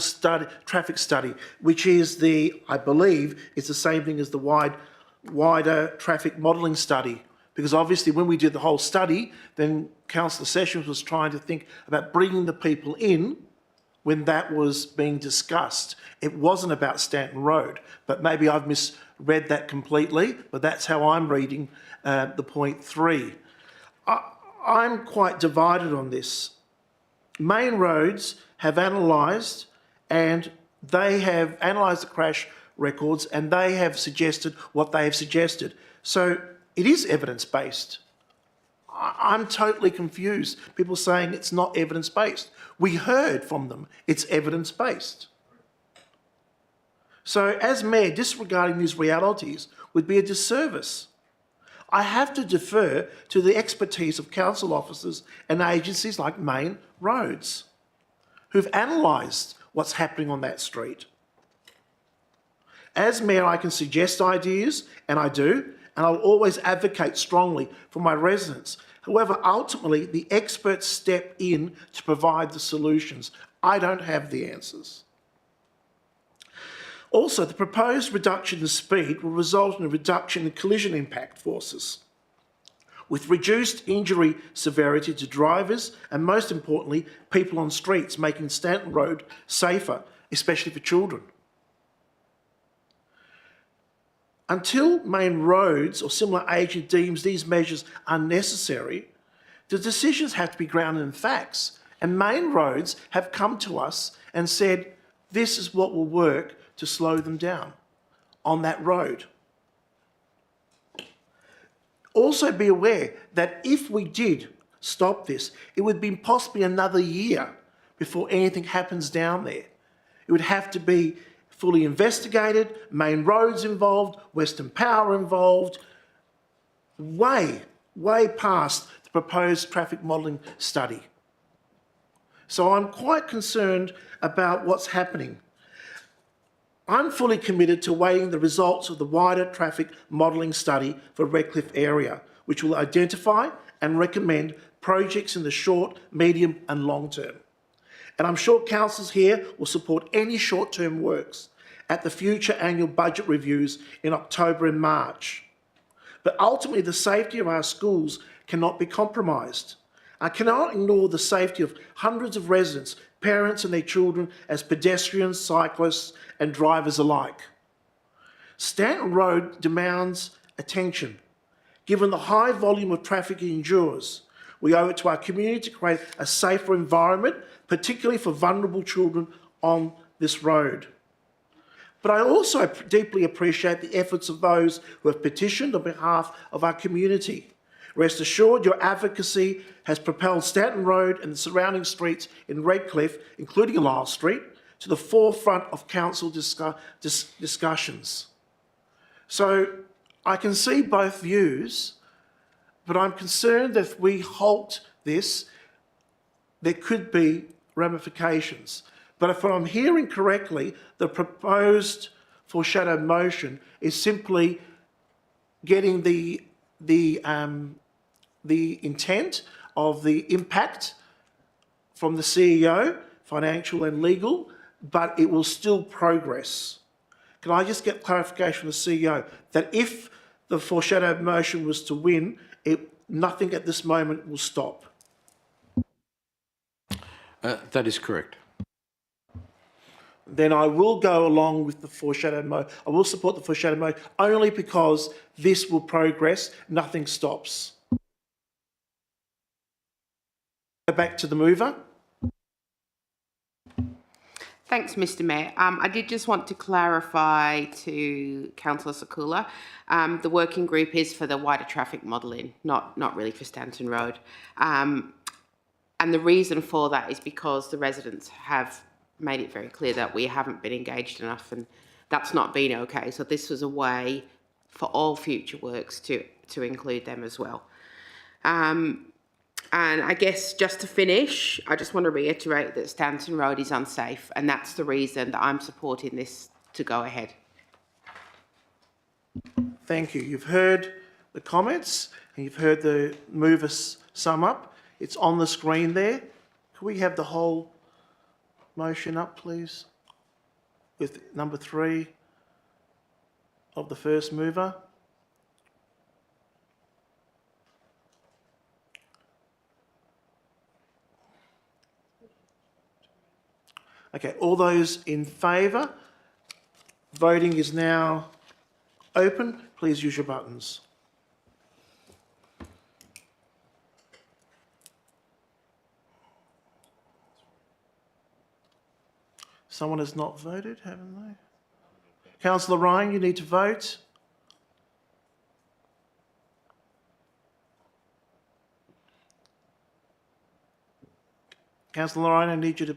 traffic study, which is I believe, it's the same thing as the wider traffic modelling study. Because obviously when we did the whole study, then Councillor Sessions was trying to think about bringing the people in when that was being discussed. It wasn't about Stanton Road, but maybe I've misread that completely, but that's how I'm reading the point 3. I'm quite divided on this. Main Roads have analysed, and they have analysed the crash records, and they have suggested what they have suggested. So it is evidence-based. I'm totally confused. People saying it's not evidence-based. We heard from them it's evidence-based. So as Mayor, disregarding these realities would be a disservice. I have to defer to the expertise of council officers and agencies like Main Roads, who've analysed what's happening on that street. As Mayor, I can suggest ideas, and I do, and I'll always advocate strongly for my residents. However, ultimately, the experts step in to provide the solutions. I don't have the answers. Also, the proposed reduction in speed will result in a reduction in collision impact forces, with reduced injury severity to drivers and, most importantly, people on streets, making Stanton Road safer, especially for children. Until Main Roads or similar agent deems these measures unnecessary, the decisions have to be grounded in facts. And Main Roads have come to us and said, this is what will work to slow them down on that road. Also be aware that if we did stop this, it would be possibly another year before anything happens down there. It would have to be fully investigated, Main Roads involved, Western Power involved, way past the proposed traffic modelling study. So I'm quite concerned about what's happening. I'm fully committed to waiting the results of the wider traffic modelling study for Redcliffe area, which will identify and recommend projects in the short, medium and long term. And I'm sure councillors here will support any short-term works at the future annual budget reviews in October and March. But ultimately, the safety of our schools cannot be compromised. I cannot ignore the safety of hundreds of residents, parents and their children as pedestrians, cyclists and drivers alike. Stanton Road demands attention. Given the high volume of traffic it endures, we owe it to our community to create a safer environment, particularly for vulnerable children on this road. But I also deeply appreciate the efforts of those who have petitioned on behalf of our community. Rest assured, your advocacy has propelled Stanton Road and the surrounding streets in Redcliffe, including Lyall Street, to the forefront of council discussions. So I can see both views, but I'm concerned that if we halt this, there could be ramifications. But if I'm hearing correctly, the proposed foreshadowed motion is simply getting the intent of the impact from the CEO, financial and legal, but it will still progress. Can I just get clarification from the CEO that if the foreshadowed motion was to win, nothing at this moment will stop? That is correct. then I will go along with the foreshadowed mode. I will support the foreshadowed mode only because this will progress, nothing stops. Go back to the mover. Thanks, Mr Mayor. I did just want to clarify to Councillor Sakula, the working group is for the wider traffic modelling, not really for Stanton Road. And the reason for that is because the residents have made it very clear that we haven't been engaged enough, and that's not been okay. So this was a way for all future works to include them as well. And I guess just to finish, I just want to reiterate that Stanton Road is unsafe, and that's the reason that I'm supporting this to go ahead. Thank you. You've heard the comments and you've heard the mover sum up. It's on the screen there. Can we have the whole motion up, please? With number 3 of the first mover. Okay, all those in favour? Voting is now open. Please use your buttons. Someone has not voted, haven't they? Councillor Ryan, you need to vote. Councillor Ryan, I need you to...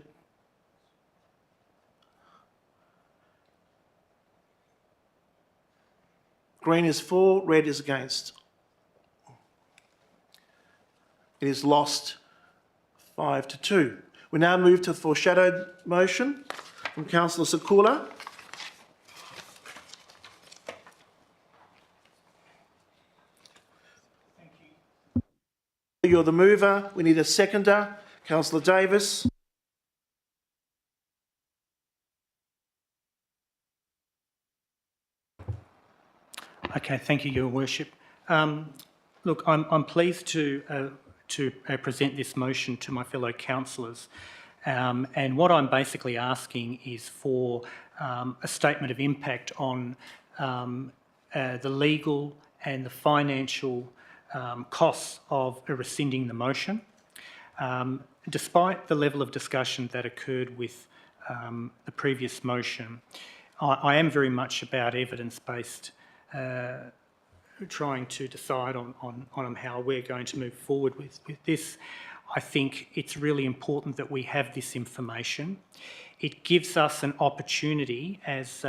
Green is for, red is against. It is lost 5-2. We now move to the foreshadowed motion from Councillor Sakula. Thank you. You're the mover. We need a seconder. Councillor Davis. Okay, thank you, Your Worship. Look, I'm pleased to present this motion to my fellow councillors. And what I'm basically asking is for a statement of impact on the legal and the financial costs of rescinding the motion. Despite the level of discussion that occurred with the previous motion, I am very much about evidence-based trying to decide on how we're going to move forward with this. I think it's really important that we have this information. It gives us an opportunity, as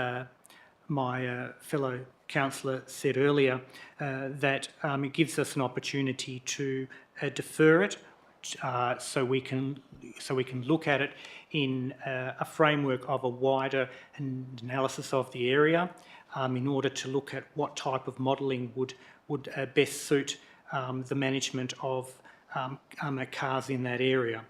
my fellow councillor said earlier, that it gives us an opportunity to defer it so we can look at it in a framework of a wider analysis of the area, in order to look at what type of modelling would best suit the management of cars in that area.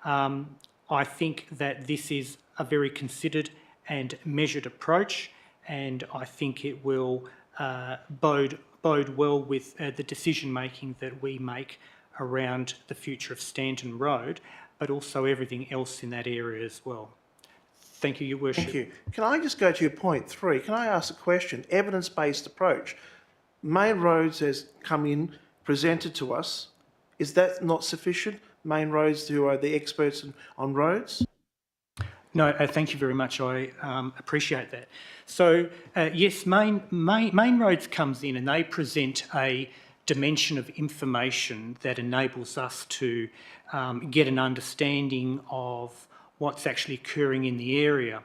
I think that this is a very considered and measured approach, and I think it will bode well with the decision making that we make around the future of Stanton Road, but also everything else in that area as well. Thank you, Your Worship. Thank you. Can I just go to your point 3? Can I ask a question? Evidence-based approach. Main Roads has come in, presented to us. Is that not sufficient? Main Roads, who are the experts on roads? No, thank you very much. I appreciate that. So, yes, Main Roads comes in and they present a dimension of information that enables us to get an understanding of what's actually occurring in the area.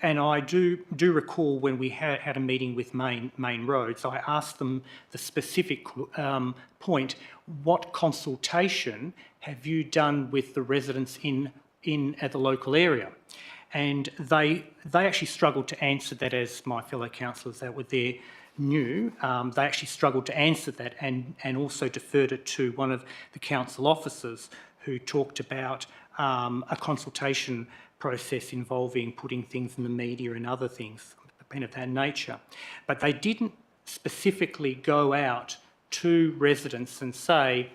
And I do recall when we had a meeting with Main Roads, I asked them the specific point, what consultation have you done with the residents at the local area? And they actually struggled to answer that, as my fellow councillors that were there knew. They actually struggled to answer that and also deferred it to one of the council officers who talked about a consultation process involving putting things in the media and other things of that nature. But they didn't specifically go out to residents and say,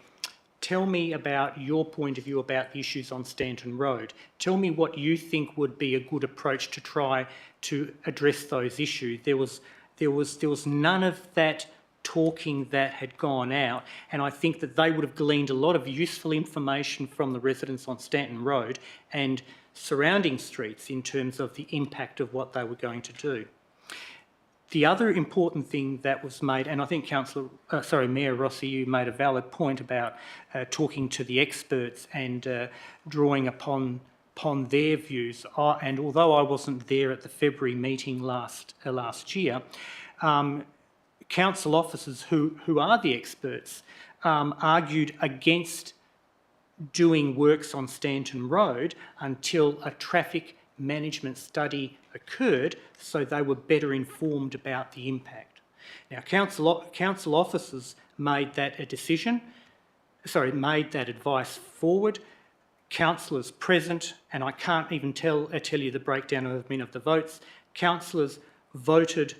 tell me about your point of view about the issues on Stanton Road. Tell me what you think would be a good approach to try to address those issues. There was none of that talking that had gone out, and I think that they would have gleaned a lot of useful information from the residents on Stanton Road and surrounding streets in terms of the impact of what they were going to do. The other important thing that was made, and I think Mayor Rossi, you made a valid point about talking to the experts and drawing upon their views. And although I wasn't there at the February meeting last year, council officers who are the experts argued against doing works on Stanton Road until a traffic management study occurred, so they were better informed about the impact. Now, council officers made that advice forward. Councillors present, and I can't even tell you the breakdown of the votes. Councillors voted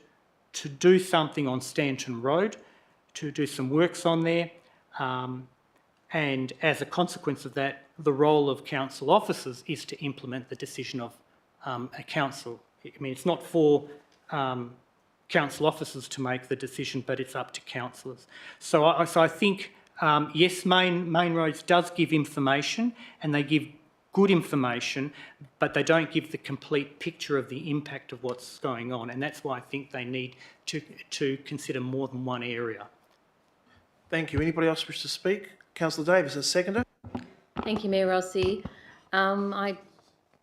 to do something on Stanton Road, to do some works on there, and as a consequence of that, the role of council officers is to implement the decision of a council. I mean, it's not for council officers to make the decision, but it's up to councillors. So I think, yes, Main Roads does give information, and they give good information, but they don't give the complete picture of the impact of what's going on, and that's why I think they need to consider more than one area. Thank you. Anybody else wish to speak? Councillor Davis, a seconder. Thank you, Mayor Rossi. I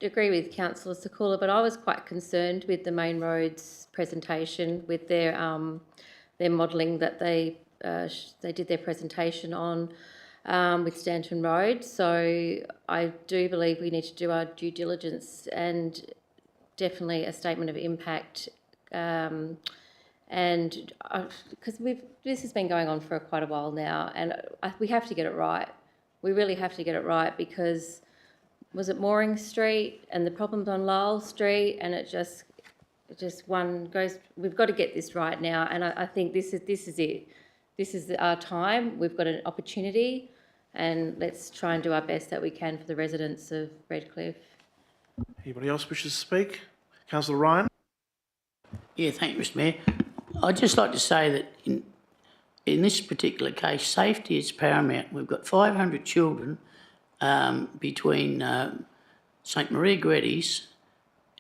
agree with Councillor Sakula, but I was quite concerned with the Main Roads presentation, with their modelling that they did their presentation on with Stanton Road. So I do believe we need to do our due diligence and definitely a statement of impact. And because this has been going on for quite a while now, and we have to get it right. We really have to get it right, because was it Mooring Street and the problems on Lyall Street, and it just one goes. We've got to get this right now, and I think this is it. This is our time. We've got an opportunity, and let's try and do our best that we can for the residents of Redcliffe. Anybody else wishes to speak? Councillor Ryan. Yeah, thank you, Mr. Mayor. I'd just like to say that in this particular case, safety is paramount. We've got 500 children between St Maria Goretti's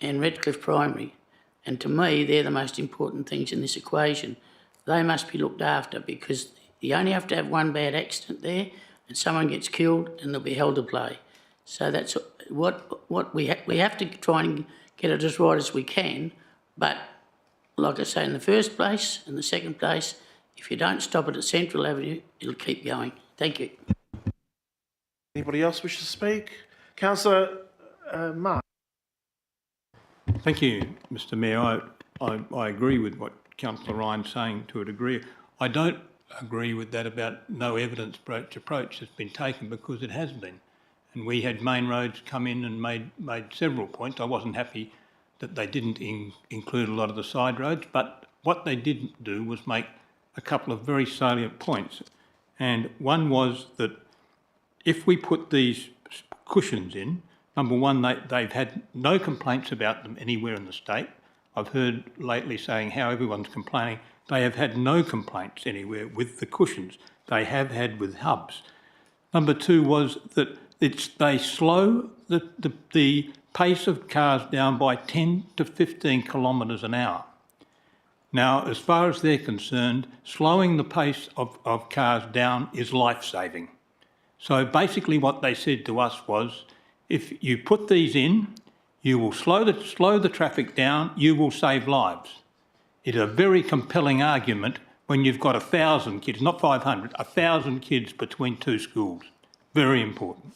and Redcliffe Primary, and to me, they're the most important things in this equation. They must be looked after, because you only have to have one bad accident there and someone gets killed and they'll be held to play. So that's what we have to try and get it as right as we can, but like I say, in the first place and the second place, if you don't stop it at Central Avenue, it'll keep going. Thank you. Anybody else wish to speak? Councillor Mark. Thank you, Mr. Mayor. I agree with what Councillor Ryan's saying to a degree. I don't agree with that about no evidence approach that's been taken, because it has been. And we had Main Roads come in and made several points. I wasn't happy that they didn't include a lot of the side roads, but what they didn't do was make a couple of very salient points. And one was that if we put these cushions in, number one, they've had no complaints about them anywhere in the state. I've heard lately saying how everyone's complaining. They have had no complaints anywhere with the cushions. They have had with hubs. Number two was that they slow the pace of cars down by 10 to 15 kilometres an hour. Now, as far as they're concerned, slowing the pace of cars down is life-saving. So basically what they said to us was, if you put these in, you will slow the traffic down, you will save lives. It's a very compelling argument when you've got 1,000 kids, not 500, 1,000 kids between two schools. Very important.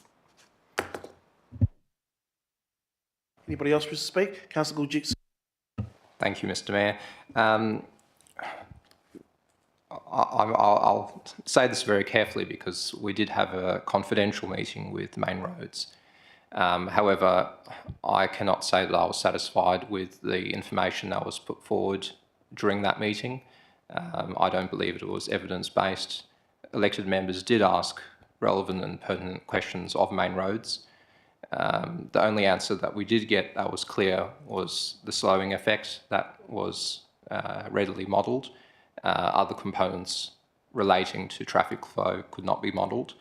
Anybody else wish to speak? Councillor Gulgik. Thank you, Mr. Mayor. I'll say this very carefully, because we did have a confidential meeting with Main Roads. However, I cannot say that I was satisfied with the information that was put forward during that meeting. I don't believe it was evidence-based. Elected members did ask relevant and pertinent questions of main roads. The only answer that we did get that was clear was the slowing effect that was readily modelled. Other components relating to traffic flow could not be modelled.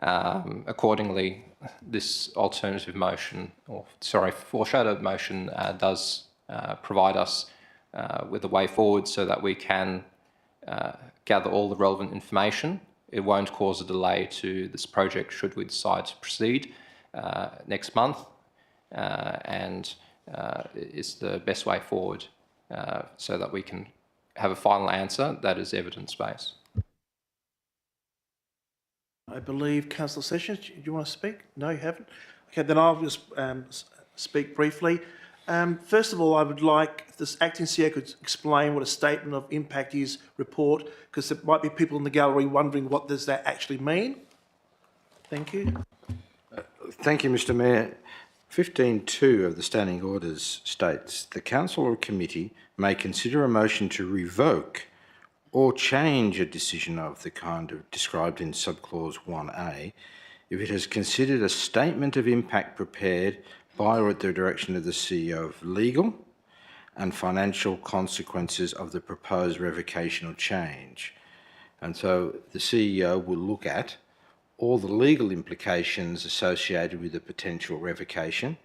Accordingly, this alternative motion, foreshadowed motion, does provide us with a way forward so that we can gather all the relevant information. It won't cause a delay to this project should we decide to proceed next month, and it's the best way forward so that we can have a final answer that is evidence-based. I believe Councillor Sessions, do you want to speak? No, you haven't? Okay, then I'll just speak briefly. First of all, I would like if this acting CEO could explain what a statement of impact is report, because there might be people in the gallery wondering what does that actually mean. Thank you. Thank you, Mr Mayor. 15.2 of the Standing Orders states, the Council or Committee may consider a motion to revoke or change a decision of the kind described in subclause 1A if it has considered a statement of impact prepared by or at the direction of the CEO of legal and financial consequences of the proposed revocation or change. And so the CEO will look at all the legal implications associated with the potential revocation,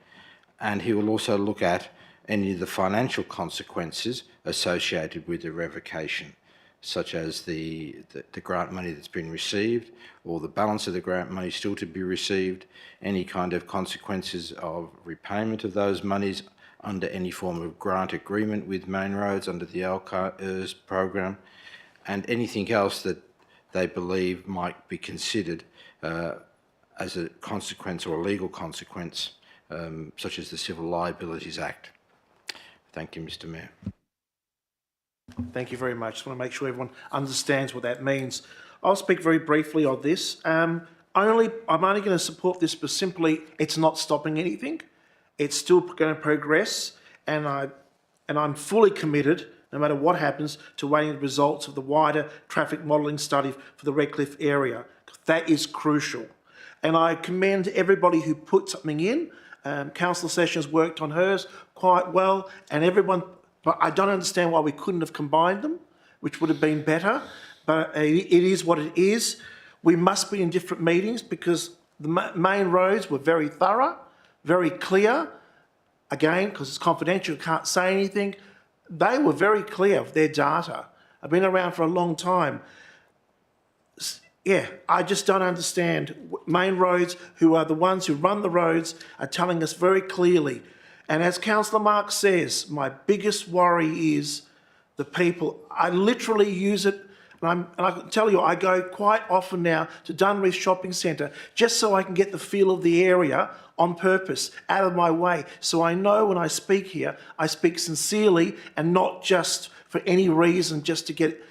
and he will also look at any of the financial consequences associated with the revocation, such as the grant money that's been received or the balance of the grant money still to be received, any kind of consequences of repayment of those monies under any form of grant agreement with Main Roads under the Electors program, and anything else that they believe might be considered as a consequence or a legal consequence, such as the Civil Liabilities Act. Thank you, Mr Mayor. Thank you very much. Just want to make sure everyone understands what that means. I'll speak very briefly on this. I'm only going to support this, but simply it's not stopping anything. It's still going to progress, and I'm fully committed, no matter what happens, to waiting the results of the wider traffic modelling study for the Redcliffe area. That is crucial. And I commend everybody who put something in. Councillor Sessions worked on hers quite well, and everyone, but I don't understand why we couldn't have combined them, which would have been better, but it is what it is. We must be in different meetings because the main roads were very thorough, very clear. Again, because it's confidential, can't say anything. They were very clear of their data. I've been around for a long time. Yeah, I just don't understand. Main Roads, who are the ones who run the roads, are telling us very clearly. And as Councillor Mark says, my biggest worry is the people. I literally use it, and I can tell you, I go quite often now to Dunreath Shopping Centre just so I can get the feel of the area on purpose, out of my way, so I know when I speak here, I speak sincerely and not just for any reason, just to get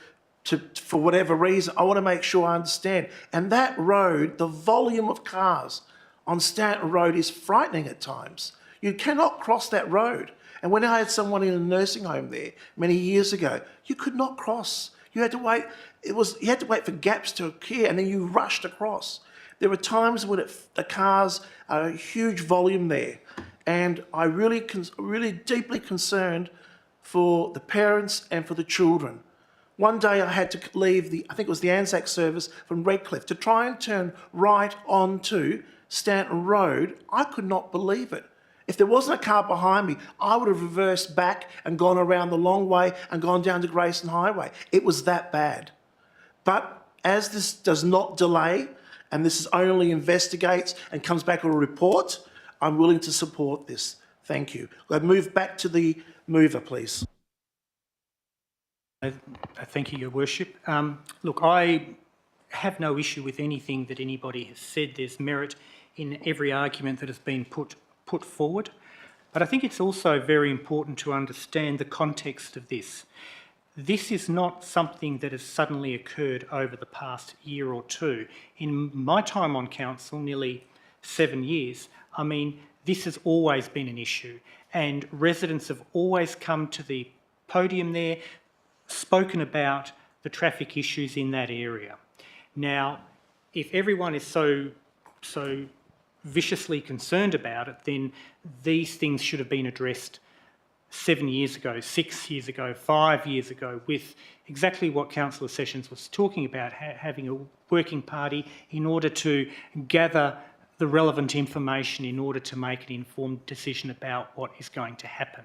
for whatever reason. I want to make sure I understand. And that road, the volume of cars on Stanton Road is frightening at times. You cannot cross that road. And when I had someone in a nursing home there many years ago, you could not cross. You had to wait. You had to wait for gaps to occur, and then you rushed across. There were times when the cars are a huge volume there, and I really deeply concerned for the parents and for the children. One day I had to leave I think it was the Anzac service from Redcliffe to try and turn right onto Stanton Road. I could not believe it. If there wasn't a car behind me, I would have reversed back and gone around the long way and gone down to Grayson Highway. It was that bad. But as this does not delay, and this is only investigates and comes back with a report, I'm willing to support this. Thank you. I'll move back to the mover, please. Thank you, Your Worship. Look, I have no issue with anything that anybody has said. There's merit in every argument that has been put forward. But I think it's also very important to understand the context of this. This is not something that has suddenly occurred over the past year or two. In my time on council, nearly 7 years, I mean, this has always been an issue, and residents have always come to the podium there, spoken about the traffic issues in that area. Now, if everyone is so viciously concerned about it, then these things should have been addressed 7 years ago, 6 years ago, 5 years ago, with exactly what Councillor Sessions was talking about, having a working party in order to gather the relevant information in order to make an informed decision about what is going to happen.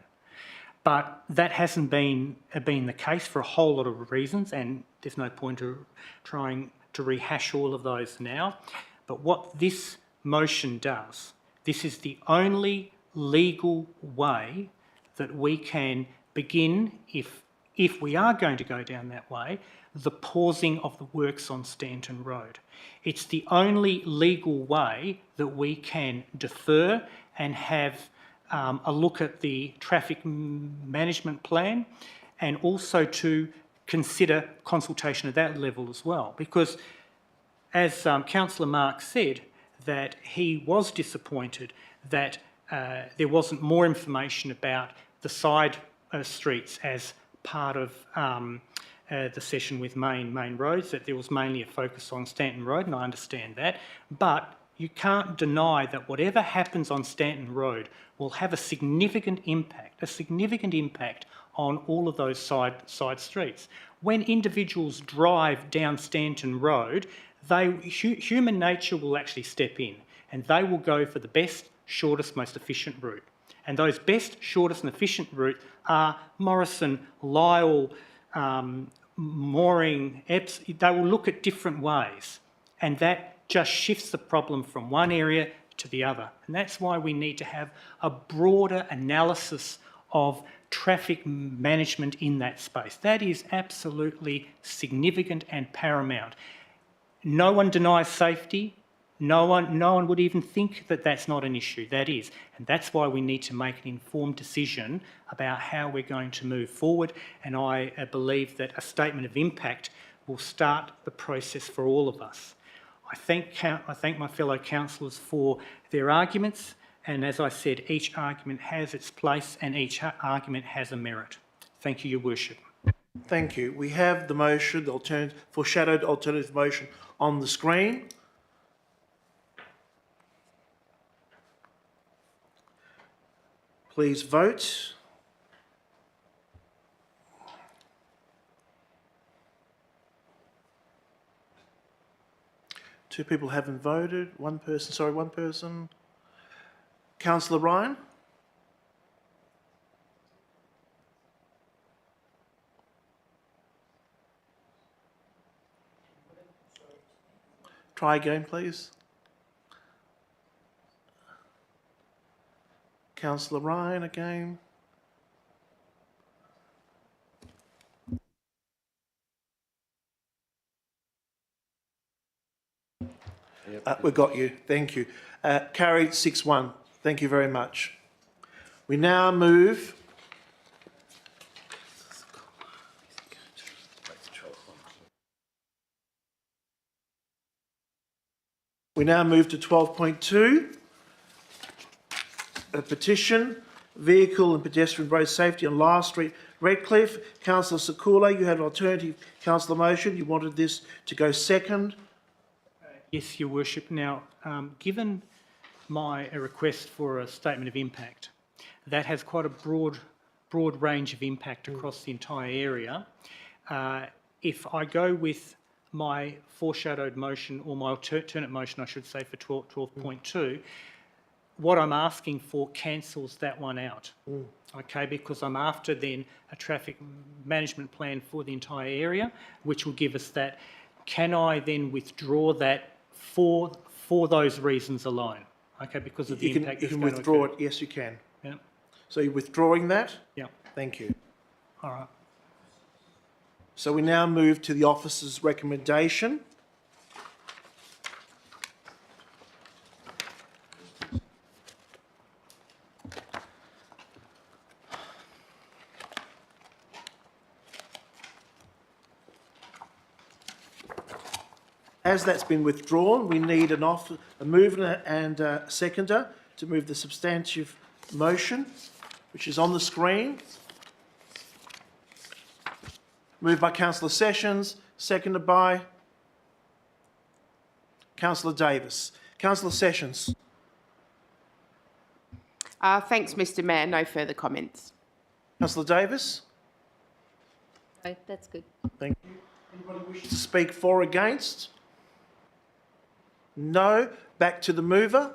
But that hasn't been the case for a whole lot of reasons, and there's no point of trying to rehash all of those now. But what this motion does, this is the only legal way that we can begin, if we are going to go down that way, the pausing of the works on Stanton Road. It's the only legal way that we can defer and have a look at the traffic management plan, and also to consider consultation at that level as well. Because as Councillor Mark said, that he was disappointed that there wasn't more information about the side streets as part of the session with main roads, that there was mainly a focus on Stanton Road, and I understand that. But you can't deny that whatever happens on Stanton Road will have a significant impact on all of those side streets. When individuals drive down Stanton Road, human nature will actually step in, and they will go for the best, shortest, most efficient route. And those best, shortest and efficient routes are Morrison, Lyall, Mooring, Epps. They will look at different ways, and that just shifts the problem from one area to the other. And that's why we need to have a broader analysis of traffic management in that space. That is absolutely significant and paramount. No one denies safety. No one would even think that that's not an issue. That is. And that's why we need to make an informed decision about how we're going to move forward. And I believe that a statement of impact will start the process for all of us. I thank my fellow councillors for their arguments. And as I said, each argument has its place and each argument has a merit. Thank you, Your Worship. Thank you. We have the motion, the foreshadowed alternative motion on the screen. Please vote. Two people haven't voted. One person. Councillor Ryan? Try again, please. Councillor Ryan again. We've got you. Thank you. Carried 6-1. Thank you very much. We now move to 12.2, a petition, vehicle and pedestrian road safety on Lyall Street, Redcliffe. Councillor Sakula, you had an alternative councillor motion. You wanted this to go second. Yes, Your Worship. Now, given my request for a statement of impact, that has quite a broad range of impact across the entire area. If I go with my foreshadowed motion, or my alternate motion, I should say, for 12.2, what I'm asking for cancels that one out, okay, because I'm after then a traffic management plan for the entire area, which will give us that. Can I then withdraw that for those reasons alone? Okay, because of the impact. You can withdraw it. Yes, you can. Yeah. So you're withdrawing that? Yeah. Thank you. All right. So we now move to the officer's recommendation. As that's been withdrawn, we need a mover and a seconder to move the substantive motion, which is on the screen. Moved by Councillor Sessions, seconded by Councillor Davis. Councillor Sessions. Thanks, Mr Mayor. No further comments. Councillor Davis. Okay, that's good. Thank you. Anybody wish to speak for or against? No. Back to the mover.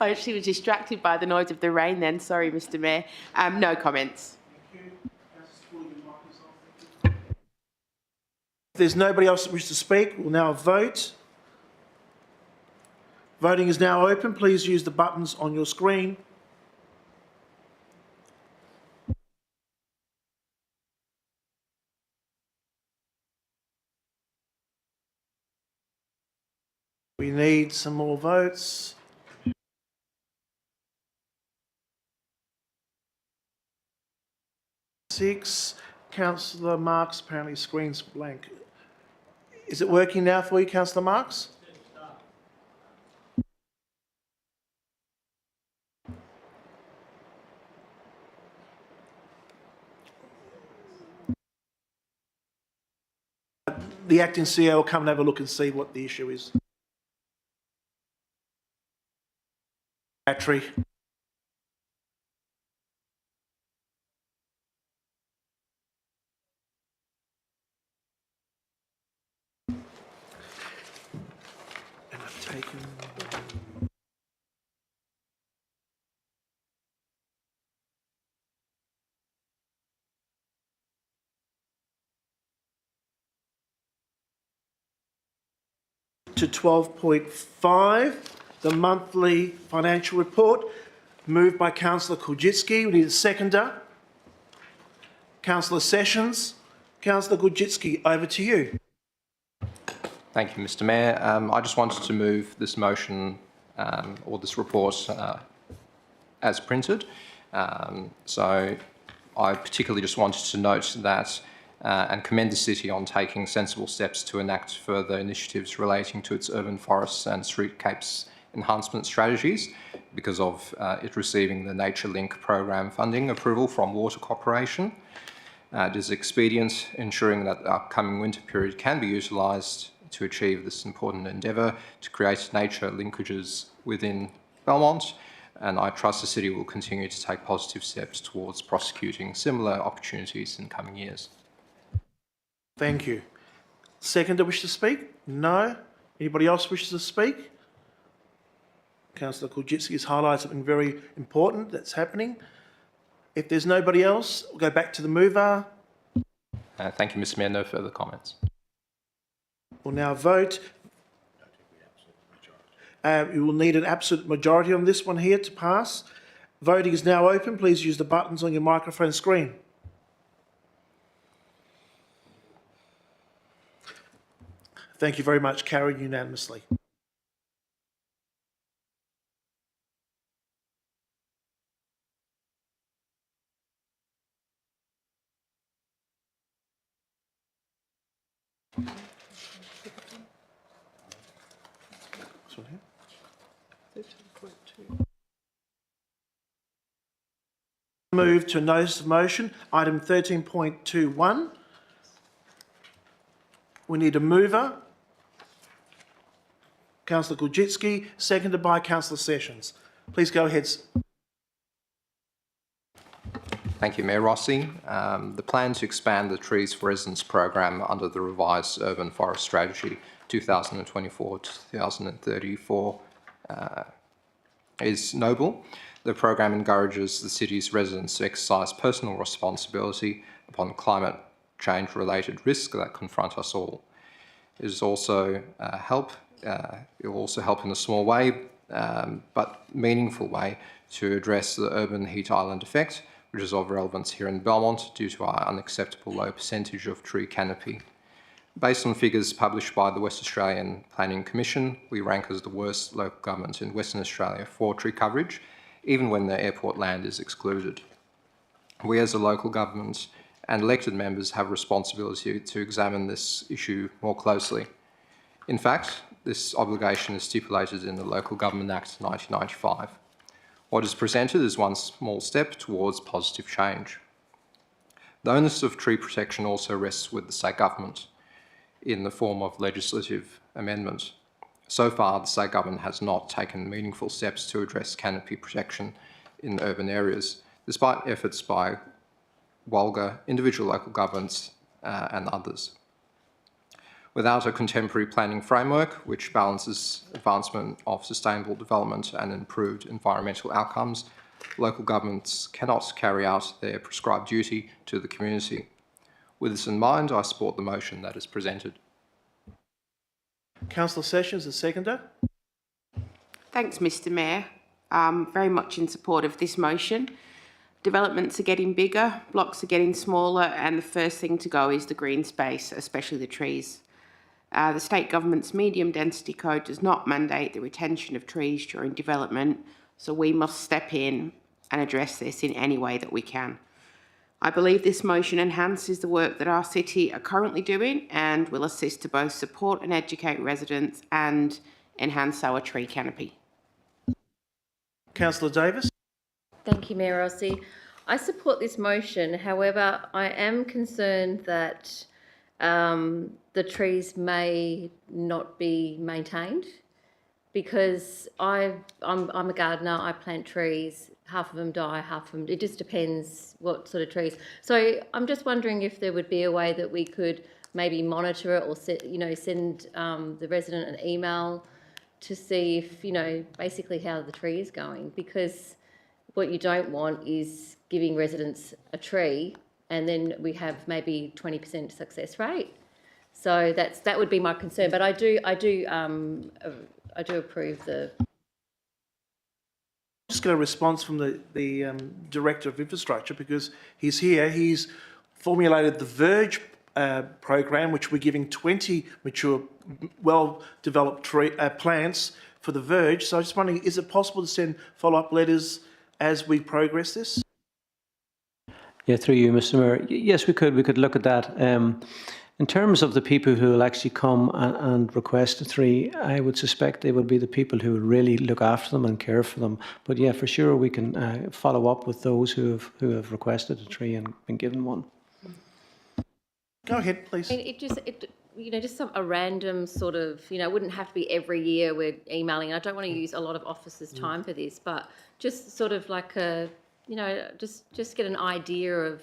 I actually was distracted by the noise of the rain then. Sorry, Mr Mayor. No comments. If there's nobody else that wishes to speak, we'll now vote. Voting is now open. Please use the buttons on your screen. We need some more votes. Six. Councillor Marks, apparently screen's blank. Is it working now for you, Councillor Marks? The acting CEO will come and have a look and see what the issue is. Battery. And I've taken... to 12.5, the monthly financial report, moved by Councillor Kulczycki. We need a seconder. Councillor Sessions. Councillor Kulczycki, over to you. Thank you, Mr Mayor. I just wanted to move this motion or this report as printed. So I particularly just wanted to note that and commend the City on taking sensible steps to enact further initiatives relating to its urban forests and streetscapes enhancement strategies because of it receiving the Nature Link program funding approval from Water Corporation. It is expedient, ensuring that the upcoming winter period can be utilised to achieve this important endeavour to create nature linkages within Belmont, and I trust the City will continue to take positive steps towards prosecuting similar opportunities in coming years. Thank you. Seconder wish to speak? No. Anybody else wishes to speak? Councillor Kulczycki has highlighted something very important that's happening. If there's nobody else, we'll go back to the mover. Thank you, Mr Mayor. No further comments. We'll now vote. You will need an absolute majority on this one here to pass. Voting is now open. Please use the buttons on your microphone screen. Thank you very much. Carried unanimously. Move to notice of motion, item 13.21. We need a mover. Councillor Kulczycki, seconded by Councillor Sessions. Please go ahead. Thank you, Mayor Rossi. The plan to expand the Trees for Residents program under the revised Urban Forest Strategy 2024-2034 is noble. The program encourages the City's residents to exercise personal responsibility upon climate change-related risks that confront us all. It will also help in a small way, but meaningful way, to address the urban heat island effect, which is of relevance here in Belmont due to our unacceptable low percentage of tree canopy. Based on figures published by the West Australian Planning Commission, we rank as the worst local government in Western Australia for tree coverage, even when the airport land is excluded. We as a local government and elected members have a responsibility to examine this issue more closely. In fact, this obligation is stipulated in the Local Government Act 1995. What is presented is one small step towards positive change. The onus of tree protection also rests with the state government in the form of legislative amendment. So far, the state government has not taken meaningful steps to address canopy protection in urban areas, despite efforts by Walga, individual local governments and others. Without a contemporary planning framework which balances advancement of sustainable development and improved environmental outcomes, local governments cannot carry out their prescribed duty to the community. With this in mind, I support the motion that is presented. Councillor Sessions, the seconder. Thanks, Mr Mayor. Very much in support of this motion. Developments are getting bigger, blocks are getting smaller, and the first thing to go is the green space, especially the trees. The state government's medium density code does not mandate the retention of trees during development, so we must step in and address this in any way that we can. I believe this motion enhances the work that our city are currently doing and will assist to both support and educate residents and enhance our tree canopy. Councillor Davis. Thank you, Mayor Rossi. I support this motion. However, I am concerned that the trees may not be maintained because I'm a gardener. I plant trees. Half of them die, half of them. It just depends what sort of trees. So I'm just wondering if there would be a way that we could maybe monitor it or send the resident an email to see if basically how the tree is going, because what you don't want is giving residents a tree and then we have maybe 20% success rate. So that would be my concern. But I do approve the. Just get a response from the Director of Infrastructure because he's here. He's formulated the Verge program, which we're giving 20 mature, well-developed plants for the Verge. So I'm just wondering, is it possible to send follow-up letters as we progress this? Yeah, through you, Mr. Mayor. Yes, we could. We could look at that. In terms of the people who will actually come and request a tree, I would suspect they would be the people who will really look after them and care for them. But yeah, for sure, we can follow up with those who have requested a tree and been given one. Go ahead, please. I mean, just a random sort of, it wouldn't have to be every year we're emailing. I don't want to use a lot of officers' time for this, but just sort of like just get an idea of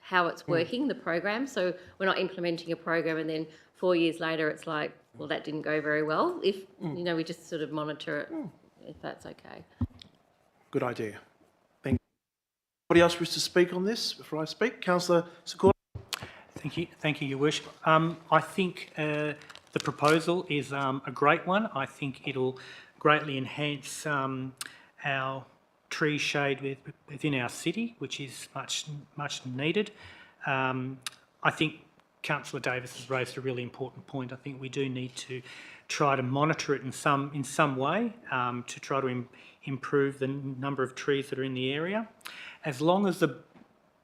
how it's working, the program. So we're not implementing a program and then 4 years later it's like, well, that didn't go very well. If, we just sort of monitor it, if that's okay. Good idea. Thank you. Anybody else wish to speak on this before I speak? Councillor Sikora. Thank you, Your Worship. I think the proposal is a great one. I think it'll greatly enhance our tree shade within our city, which is much needed. I think Councillor Davis has raised a really important point. I think we do need to try to monitor it in some way to try to improve the number of trees that are in the area. As long as the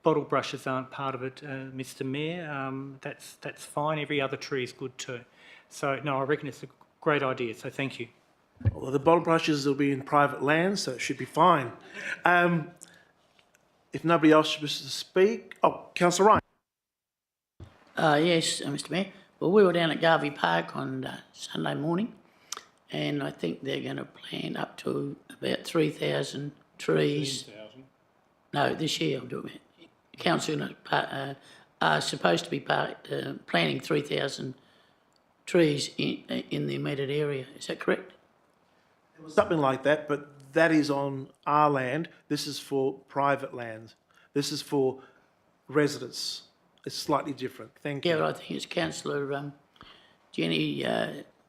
bottle brushes aren't part of it, Mr. Mayor, that's fine. Every other tree is good too. So no, I reckon it's a great idea. So thank you. Well, the bottle brushes will be in private land, so it should be fine. If nobody else wishes to speak, Councillor Ryan. Yes, Mr. Mayor. Well, we were down at Garvey Park on Sunday morning, and I think they're going to plant up to about 3,000 trees. 10,000. No, this year I'm doing it. Council are supposed to be planting 3,000 trees in the immediate area. Is that correct? It was something like that, but that is on our land. This is for private land. This is for residents. It's slightly different. Thank you. Yeah, but I think it's Councillor Jenny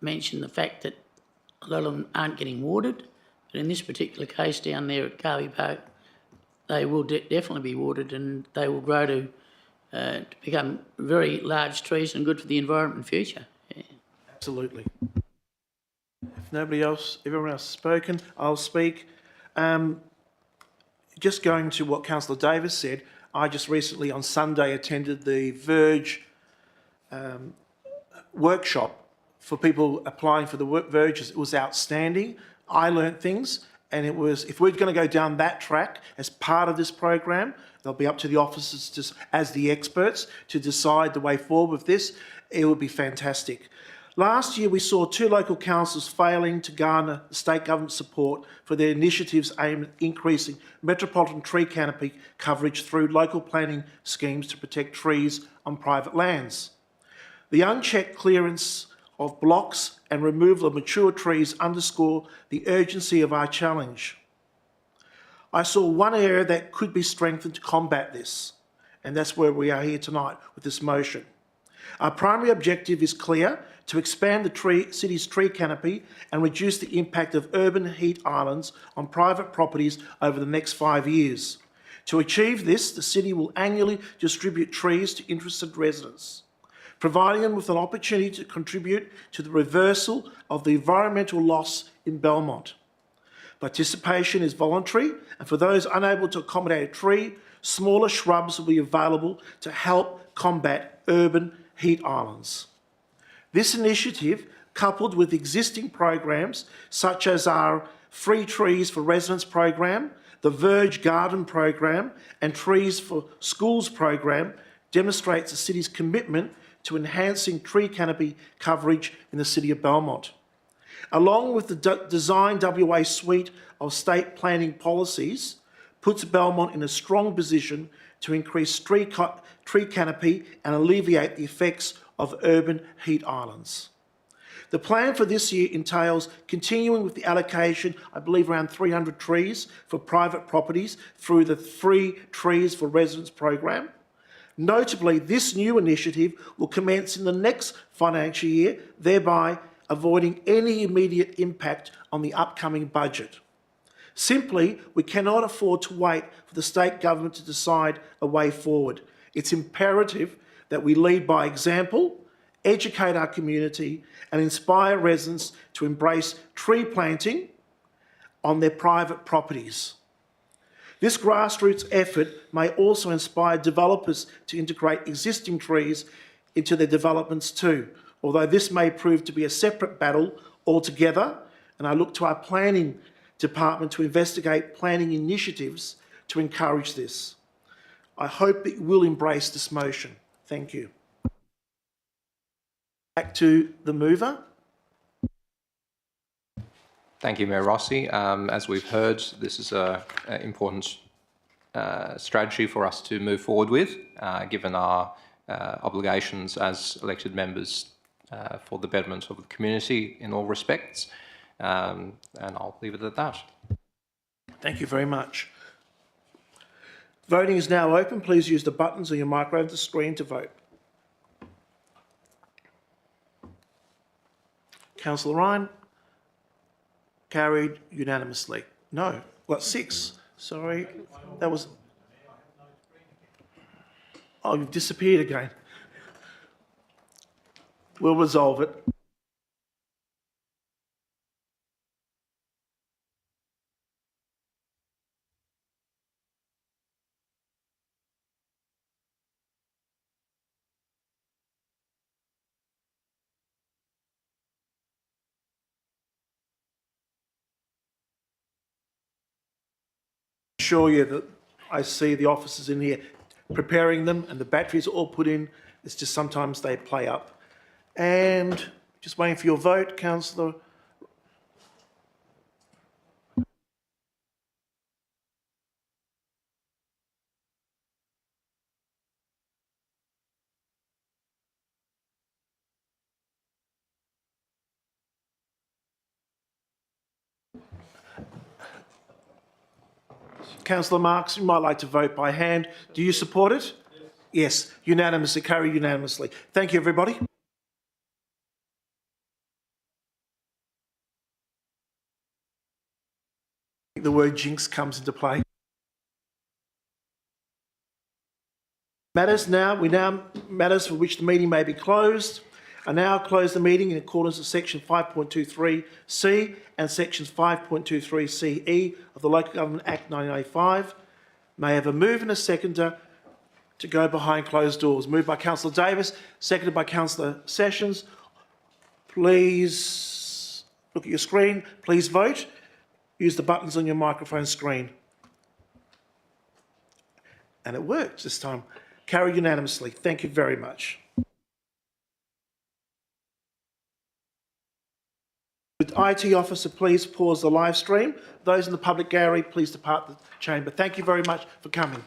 mentioned the fact that a lot of them aren't getting watered, but in this particular case down there at Garvey Park, they will definitely be watered and they will grow to become very large trees and good for the environment in future. Yeah. Absolutely. If nobody else, everyone else has spoken, I'll speak. Just going to what Councillor Davis said, I just recently on Sunday attended the Verge workshop for people applying for the Verges. It was outstanding. I learnt things And it was, if we're going to go down that track as part of this program, they'll be up to the officers just as the experts to decide the way forward with this. It would be fantastic. Last year, we saw 2 local councils failing to garner state government support for their initiatives aimed at increasing metropolitan tree canopy coverage through local planning schemes to protect trees on private lands. The unchecked clearance of blocks and removal of mature trees underscore the urgency of our challenge. I saw one area that could be strengthened to combat this, and that's where we are here tonight with this motion. Our primary objective is clear: to expand the city's tree canopy and reduce the impact of urban heat islands on private properties over the next 5 years. To achieve this, the city will annually distribute trees to interested residents, providing them with an opportunity to contribute to the reversal of the environmental loss in Belmont. Participation is voluntary, and for those unable to accommodate a tree, smaller shrubs will be available to help combat urban heat islands. This initiative, coupled with existing programs such as our Free Trees for Residents program, the Verge Garden program, and Trees for Schools program, demonstrates the city's commitment to enhancing tree canopy coverage in the City of Belmont. Along with the Design WA suite of state planning policies, puts Belmont in a strong position to increase tree canopy and alleviate the effects of urban heat islands. The plan for this year entails continuing with the allocation, I believe around 300 trees for private properties through the Free Trees for Residents program. Notably, this new initiative will commence in the next financial year, thereby avoiding any immediate impact on the upcoming budget. Simply, we cannot afford to wait for the state government to decide a way forward. It's imperative that we lead by example, educate our community, and inspire residents to embrace tree planting on their private properties. This grassroots effort may also inspire developers to integrate existing trees into their developments too, although this may prove to be a separate battle altogether, and I look to our planning department to investigate planning initiatives to encourage this. I hope that you will embrace this motion. Thank you. Back to the mover. Thank you, Mayor Rossi. As we've heard, this is an important strategy for us to move forward with, given our obligations as elected members for the betterment of the community in all respects. And I'll leave it at that. Thank you very much. Voting is now open. Please use the buttons on your microphone on the screen to vote. Councillor Ryan? Carried unanimously. No, got 6. Sorry, that was... Oh, you've disappeared again. We'll resolve it. Assure you that I see the officers in here preparing them and the batteries are all put in. It's just sometimes they play up. And just waiting for your vote, Councillor. Councillor Marx, you might like to vote by hand. Do you support it? Yes, unanimously, carried unanimously. Thank you, everybody. The word jinx comes into play. Matters for which the meeting may be closed. I now close the meeting in accordance with section 5.23C and sections 5.23CE of the Local Government Act 1985. May I have a move and a seconder to go behind closed doors. Moved by Councillor Davis, seconded by Councillor Sessions. Please look at your screen. Please vote. use the buttons on your microphone screen. And it works this time. Carried unanimously. Thank you very much. Would IT officer please pause the live stream? Those in the public gallery, please depart the chamber. Thank you very much for coming.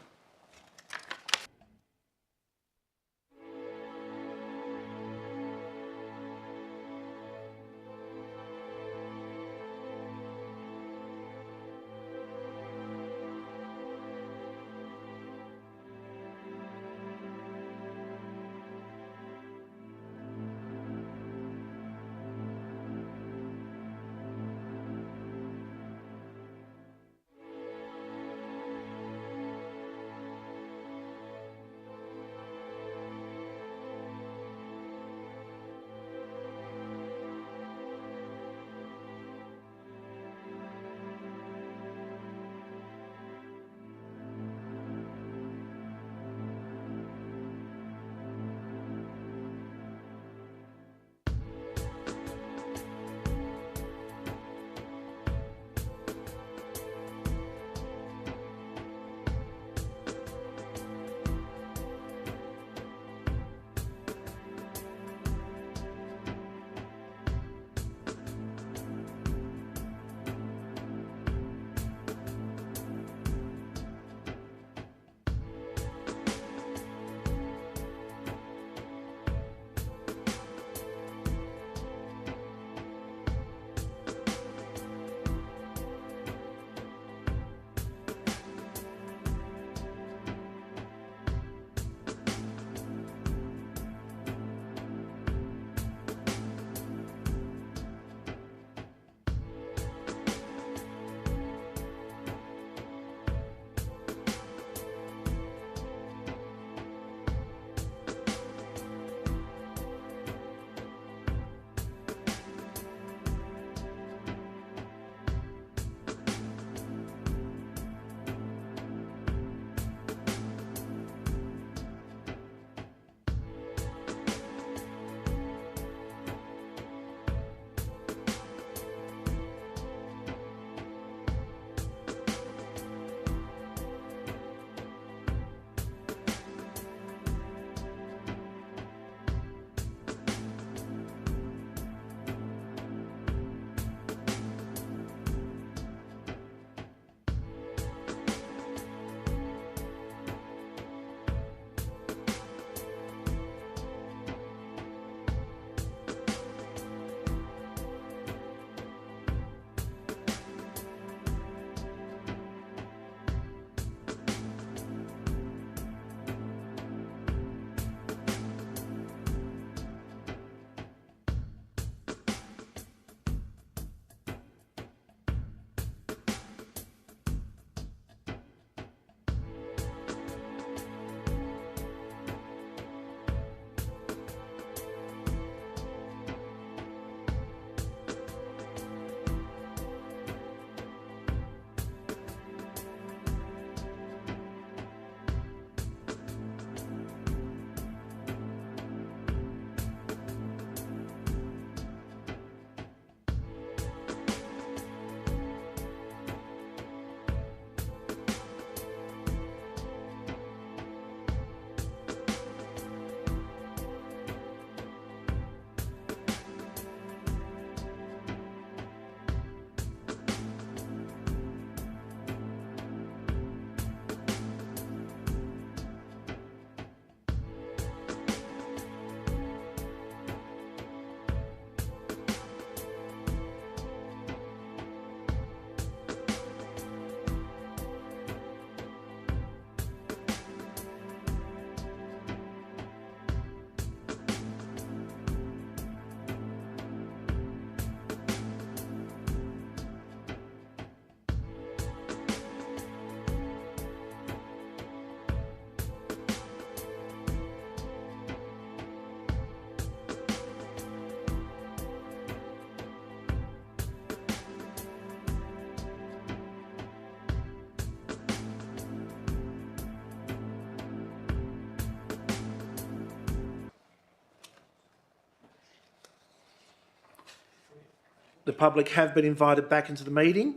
The public have been invited back into the meeting.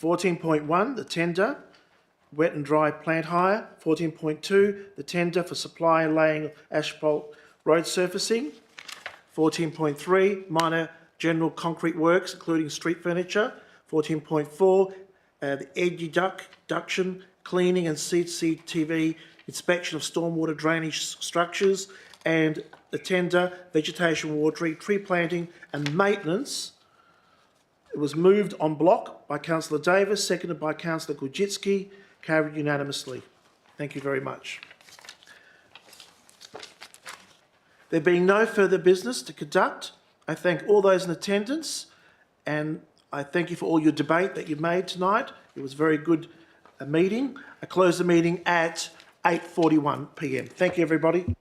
14.1, the tender, wet and dry plant hire. 14.2, the tender for supply and laying of asphalt road surfacing. 14.3, minor general concrete works, including street furniture. 14.4, the eduction, cleaning and CCTV inspection of stormwater drainage structures, and the tender, vegetation watering, tree planting and maintenance. It was moved en bloc by Councillor Davis, seconded by Councillor Gujitsky, carried unanimously. Thank you very much. There being no further business to conduct, I thank all those in attendance, and I thank you for all your debate that you made tonight. It was a very good meeting. I close the meeting at 8:41 p.m. Thank you, everybody.